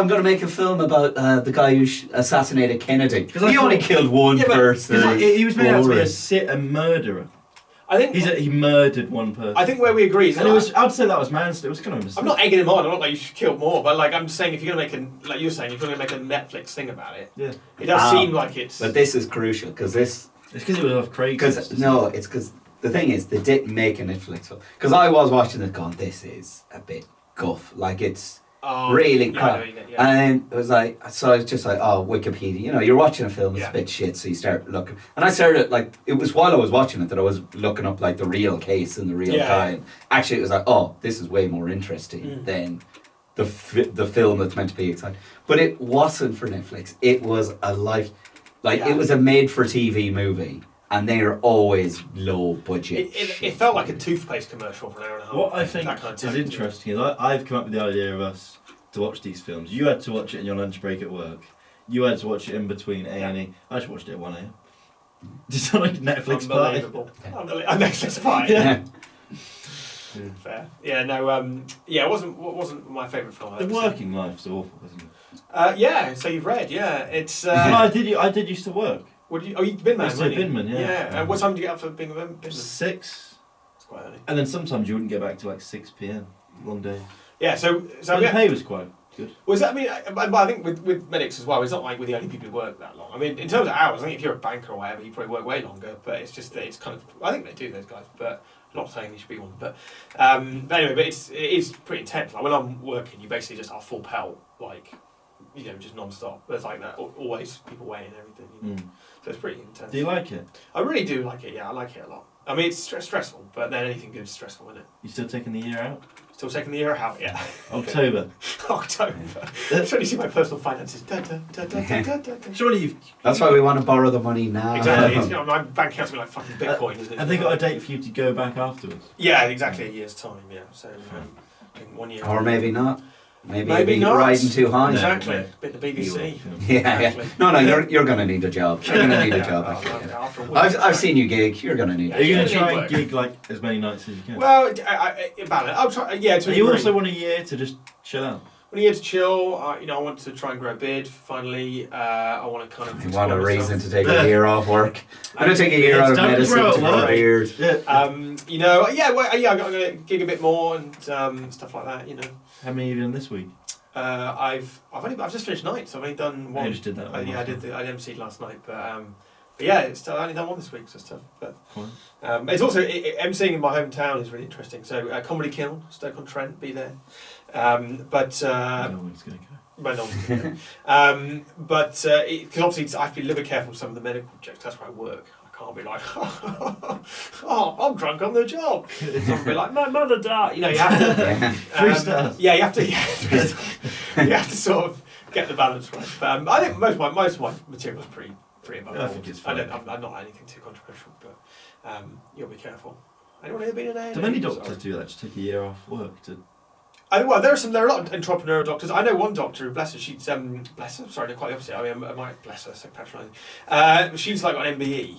going to make a film about the guy who assassinated Kennedy? 'Cause I He only thought- killed one Yeah, but- person. He was made out to be Boring. a murderer. I think He murdered one person. I think where we agree is and I'd say that was manslaughter. It was kind of a mistake. I'm not egging him on. I'm not like you should kill more, but like I'm just saying if you're gonna make like you're saying if you're gonna make a Netflix thing about it, Yeah. it does Ah. seem like it's. But this is crucial because It's because it was off Craigslist. it's because the thing is they didn't make a Netflix film. Because I was watching it going, this is a bit guff. Like it's really yeah, crap. I mean, yeah. And then it was like, so I was just like, oh, Wikipedia. You know, you're watching a film, it's Yeah. a bit shit, so you start looking. And I started, like, it was while I was watching it that I was looking up, like, the real case and the real Yeah. guy. And actually, it was like, oh, this is way more interesting Mm. than the film that's meant to be exciting. But it wasn't for Netflix. It was a life, like, Yeah. it was a made-for-TV movie. And they're always low budget. It felt like a toothpaste commercial for an hour and a half. What I think That kind of is tone. interesting is I've come up with the idea of us to watch these films. You had to watch it in your lunch break at work. You had to watch it in between A&E. I just watched it at 1 a.m. Just on like Netflix party. Unbelievable. Unbelievable. Netflix party. Yeah. Fair. Yeah. No. Yeah. It wasn't my favourite film. I've The ever seen. working life's awful, isn't it? Yeah. So you've read. Yeah. It's. No, I did used to work. What did you? Oh, you've been man. Used to weren't you? binman, yeah. Yeah. And what time did you get up for being a binman? 6, It's quite early. and then sometimes you wouldn't get back to like 6 p.m. Long day. Yeah. So But the yeah. pay was quite good. Was that? I mean, I think with medics as well, it's not like we're the only people who work that long. I mean, in terms of hours, I think if you're a banker or whatever, you probably work way longer. But it's just that it's kind of. I think they do, those guys, but I'm not saying you should be one. But anyway, but it is pretty intense. Like when I'm working, you basically just are full pelt, like just non-stop. There's like that always people waiting and everything. You know? So it's pretty intense. Do you like it? I really do like it. Yeah, I like it a lot. I mean, it's stressful, but then anything good is stressful, isn't it? You still taking the year out? Still taking the year out, yeah. October. October. I'm trying to see my personal finances. Da, da, da, da, da, da, da, da. Surely you've. That's why we want to borrow the money now. Exactly. It's, my bank account's like fucking Bitcoin, isn't it? Have they got a date for you to go back afterwards? Yeah, exactly a year's time. Yeah, so in 1 year. Or maybe not. Maybe Maybe it'd be not. riding too high. No. Exactly. Bit of the BBC. Yeah, Exactly. No, you're going to need a job. You're going to need a job. Actually. After a week. I've seen you gig. You're going to need Are you a going job. to try Work. and gig like as many nights as you can? Well, balance. I'll try. Yeah, to And a you degree. also want a year to just chill out. When you get to chill, I want to try and grow a beard. Finally, I want to kind of. You want a explore reason myself. to take a year off work. I'm going to take a year out of Don't medicine grow to grow a up. beard. Yeah. I'm going to gig a bit more and stuff like that. How many have you done this week? I've just finished nights. I've only done one. I just did that. I emceed last night, but yeah, I've only done one this week, so it's tough. But Fine. it's also emceeing in my hometown is really interesting. So Comedy Kiln, Stoke-on-Trent, be there. But No one's going to go. But because obviously I have to be a little bit careful with some of the medical checks. That's where I work. I can't be like, oh, I'm drunk on the job. I can't be like, my mother died. You know, you have to. 3 stars. Yeah, you have to. Yeah, you have to sort of get the balance right. But I think most of my material is pretty above board. I think it's fine. I'm not anything too controversial, but you'll be careful. Anyone here been in A&E? Do many doctors do that? Just take a year off work to. Well, there are a lot of entrepreneurial doctors. I know one doctor who, bless her, she's bless her. Sorry, quite the opposite. I mean, I might bless her, so patronising. She's like got an MBE.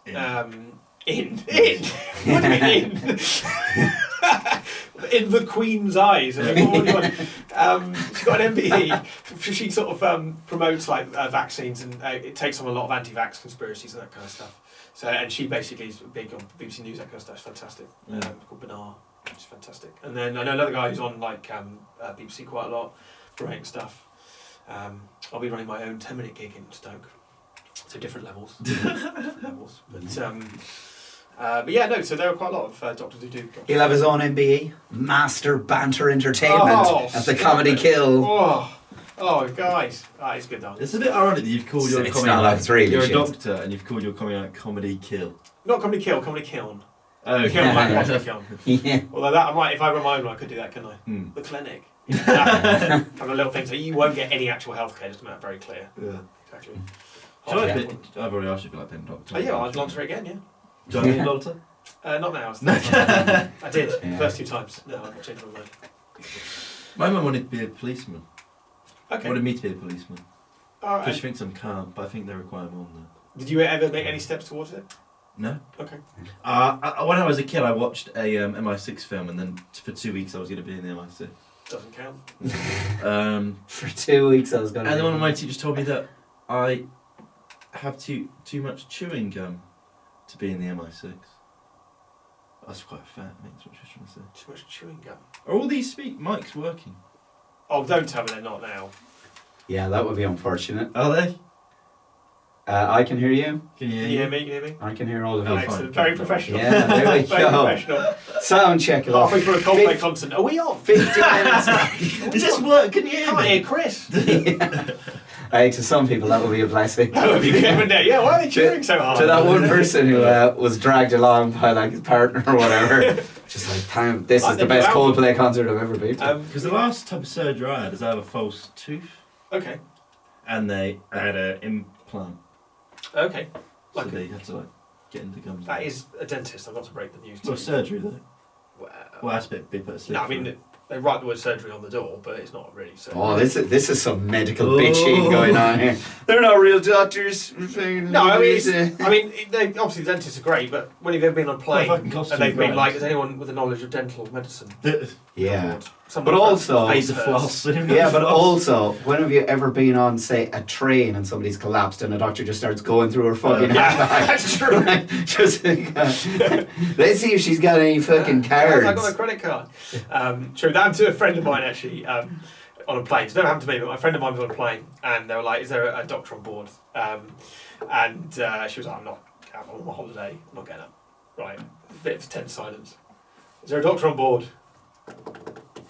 In. What do you mean in? In the Queen's eyes. I mean, what do you want? She's got an MBE. She sort of promotes like vaccines, and it takes on a lot of anti-vax conspiracies and that kind of stuff. So, and she basically is big on BBC News, that kind of stuff. It's fantastic. Called Benar. It's fantastic. And then I know another guy who's on like BBC quite a lot, promoting stuff. I'll be running my own 10-minute gig in Stoke. So different levels. But yeah, no, so there are quite a lot of doctors who do. He'll have his own MBE, Master Banter Entertainment, at the Comedy Kill. Oh, guys, that is good though. It's a bit ironic that you've called your It's comedy. not like it's really you're shit. a doctor and you've called your comedy like Comedy Kill. Not Comedy Kill, Comedy Kiln. Oh, Kiln, like Comedy Kiln. Yeah. Although that, I might, if I run my own, I could do that, couldn't I? The clinic. Have a little thing, so you won't get any actual healthcare, just to make that very clear. Yeah. Exactly. Do you like I've already asked you if you like being a doctor. Oh yeah, I'd answer it again, yeah. Do you like being a doctor? Not now. I did, Yeah. first 2 times. No, I've changed my mind. My mum wanted to be a policeman. Okay. Wanted me to be a policeman. Alright. Because she thinks I'm calm, but I think they require more than that. Did you ever make any steps towards it? No. Okay. When I was a kid, I watched a MI6 film, and then for 2 weeks I was going to be in the MI6. Doesn't count. For 2 weeks I was going to... And then one of my teachers told me that I have too much chewing gum to be in the MI6. That's quite fat, mate, that's what she was trying to say. Too much chewing gum. Are all these mics working? Oh, don't tell me they're not now. Yeah, that would be unfortunate. Are they? I can hear you. Can you Can you hear me? Can you hear me? I can hear all of Oh, you. fine. Excellent. Very professional. Yeah, there we Very go. professional. Sound check it off. Halfway through a Coldplay concert. Are we on? 50 minutes. Does this work? Can you hear Can't me? hear Chris. To some people that would be a blessing. That would be good, wouldn't it? Yeah, why are they cheering so hard? To that one person who was dragged along by like his partner or whatever, just like, damn, this is the best Coldplay concert I've ever been to. Because the last type of surgery I had is I have a false tooth, Okay. and I had an implant. Okay. So they had to like get into gums. That is a dentist. I've got to break the news to Well, you. surgery though. Well, Well, that's a bit no, I mean, they write the word surgery on the door, but it's not really surgery. Oh, this is some medical bitching going on here. They're not real doctors. No, I mean, they, obviously the dentists are great, but when have you ever been on a plane Well, fucking costs and they've you been grand. like, is anyone with a knowledge of dental medicine? Yeah. Someone But also- face the hurts. floss. Yeah, but also, when have you ever been on, say, a train and somebody's collapsed and a doctor just starts going through her fucking handbag? That's true. Right? Just let's see if she's got any fucking cards. I got a credit card. True, that happened to a friend of mine actually on a plane. It's never happened to me, but my friend of mine was on a plane and they were like, is there a doctor on board? And she was like, I'm on my holiday, I'm not getting up. Right, a bit of tense silence. Is there a doctor on board?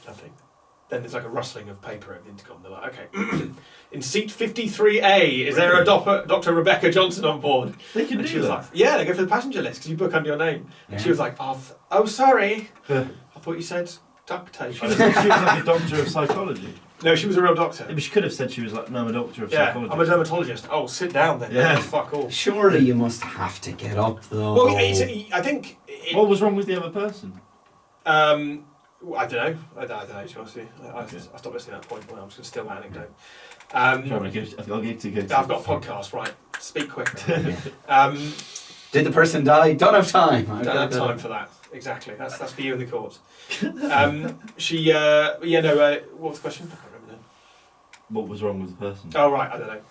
Nothing. Then there's like a rustling of paper over the intercom. They're like, okay, in seat 53A, is there a Dr. Rebecca Johnson on board? They can And do she was that. like, yeah, they go for the passenger list because you book under your name. And she was like, oh, sorry. I thought you said duct tape. She was like a doctor of psychology. No, she was a real doctor. Yeah, but she could have said she was like, no, I'm a doctor of Yeah, psychology. I'm a dermatologist. Oh, sit down then. Yeah. Fuck off. Surely you must have to get up though. Well, I think. What was wrong with the other person? I don't know. I don't know, to be honest with you. I stopped listening at that point. Well, I'm just going to steal that anecdote. I'll get to go. I've got a podcast, right? Speak quick. Did the person die? Don't have time. Don't have time for that. Exactly. That's for you in the court. What was the question? I can't remember now. What was wrong with the person? Oh, right. I don't know.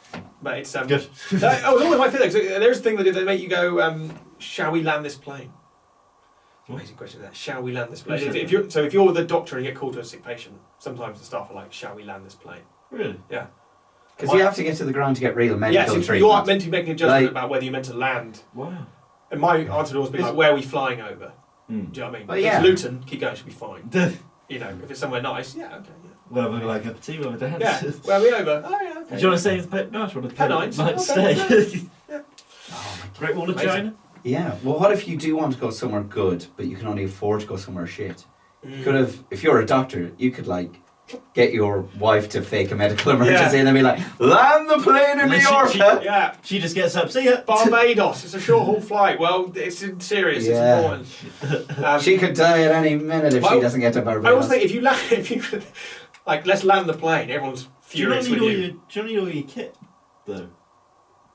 But it's Good. it's always my feeling. So there's a thing that they make you go. Shall we land this plane? Amazing question there. Shall we land this plane? If you're the doctor and you get called to a sick patient, sometimes the staff are like, "Shall we land this plane?" Really? Yeah. Because you have to get to the ground to get real medical yes, treatment. you are meant to be making a judgment Like- about whether you're meant to land. Wow. And my answer would always be like, "Where are we flying over?" Mm. Do you know what I mean? Well, if yeah. it's Luton, keep going, should be fine. You know, if it's somewhere nice, yeah, okay, yeah. We'll have like a cup of tea with my dad. Yeah. Where are we over? Oh yeah. Okay. Do you want to stay with the pet? No, I just want to Pennines? night Okay, stay. yeah. Oh my Great Wall of Amazing. China. Yeah. Well, what if you do want to go somewhere good, but you can only afford to go somewhere shit? Mm. You could have, if you're a doctor, you could like get your wife to fake a medical emergency and then be like, land the plane in And then Mallorca. Yeah. She just gets up. See ya. Barbados. It's a short haul flight. Well, it's serious. Yeah. It's important. She could die at any minute if she Well, doesn't get to Barbados. I also think if you like, let's land the plane. Everyone's Do you not furious need with all you. your? Do you not need all your kit though?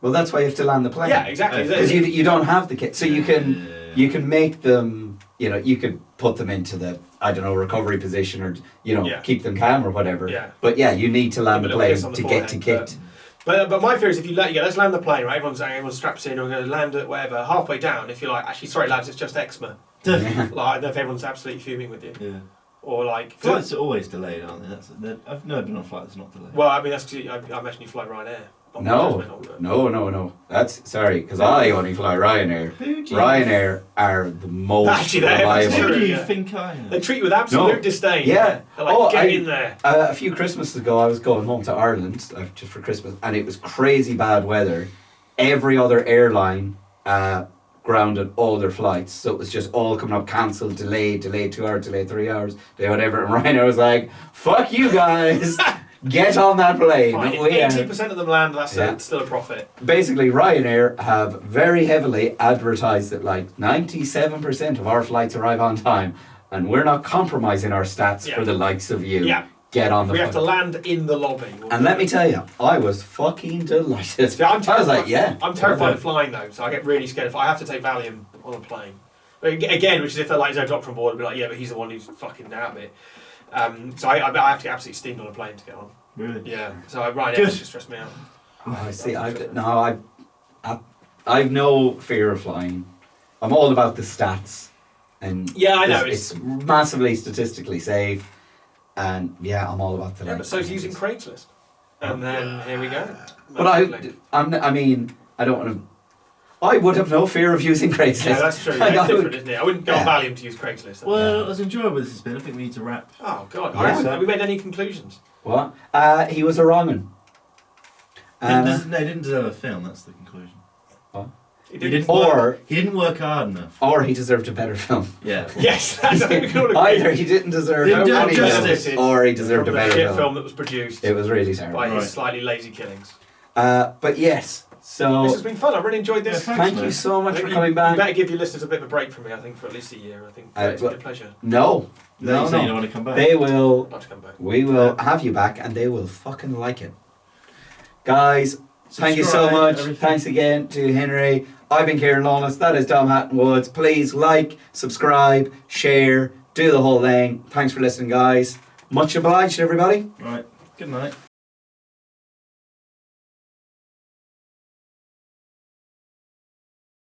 Well, that's why you have to land the plane. Yeah, exactly. Because you don't have the kit, so you can make them. You know, you could put them into the recovery position, or keep them calm or whatever. Yeah. But yeah, you need to land the Give 'em a little plane kiss on the to get to forehead, kit. But my fear is if you let's land the plane, right? Everyone straps in, or going to land it, whatever. Halfway down, if you're like, actually, sorry lads, it's just eczema. Yeah. Like, I don't know if everyone's absolutely fuming with you, Yeah. or like. Flights are always delayed, aren't they? I've never been on a flight that's not delayed. Well, I mean, that's 'cause I imagine you fly Ryanair. No. That's sorry, because I only fly Ryanair. Who do you, Ryanair are the most Actually, they're reliable. who do you Yeah. think I am? They treat you with absolute No. disdain. Yeah. They're like, Oh, get in there. A few Christmases ago, I was going home to Ireland just for Christmas, and it was crazy bad weather. Every other airline grounded all their flights, so it was just all coming up, cancelled, delayed 2 hours, delayed 3 hours, delayed whatever. And Ryanair was like, "Fuck you guys, get on that plane." Fine, We if are- 80% of them land, that's Yeah. still a profit. Basically, Ryanair have very heavily advertised that like 97% of our flights arrive on time, and we're not compromising our stats Yeah. for the likes of you. Yeah. Get on the We have to flight. land in the lobby. And let me tell you, I was fucking delighted. See, I'm I was like, yeah. I'm terrified of flying though, so I get really scared if I have to take Valium on a plane. But again, which is if they're like, is there a doctor on board? I'd be like, yeah, but he's the one who's fucking out of it. So I have to get absolutely steamed on a plane to get on. Really? Yeah. So Ryanair Good. just stressed me out. Oh, I see. I've no fear of flying. I'm all about the stats, and Yeah, I know, It's massively statistically safe, and yeah, I'm all about the. Yeah, but so's using Craigslist. And then here we go. But I mean, I don't want to. I would have no fear of using Craigslist. Yeah, that's true. I It's would- different, isn't it? I wouldn't go on Yeah. Valium to use Craigslist. Well, as enjoyable as it's been, I think we need to wrap. Oh God! Yeah. Have we made any conclusions? What? He was a wrong one. No, he didn't deserve a film. That's the conclusion. He He didn't. Or- Work, he didn't work hard enough. Or he deserved a better film. Yeah. Yes, I think we can all agree. Either he didn't deserve Didn't do any it film, justice. or he deserved a From the better shit film. film that was produced It was really terrible. by his Right. slightly lazy killings. But yes, so This has been fun. I've really enjoyed this. Yeah, thank mate. you so I much think for you- coming You back. better give your listeners a bit of a break from me. I think for at least a year. I think it's been a pleasure. No, No, you say you don't no. want to come back. They will. I'd like to come back. We will have you back, and they will fucking like it, guys. Thank you so Subscribe, much. everything. Thanks again to Henry. I've been Kieran Lawless. That is Dom Hatton-Woods. Please like, subscribe, share, do the whole thing. Thanks for listening, guys. Much obliged, everybody. Right. Good night.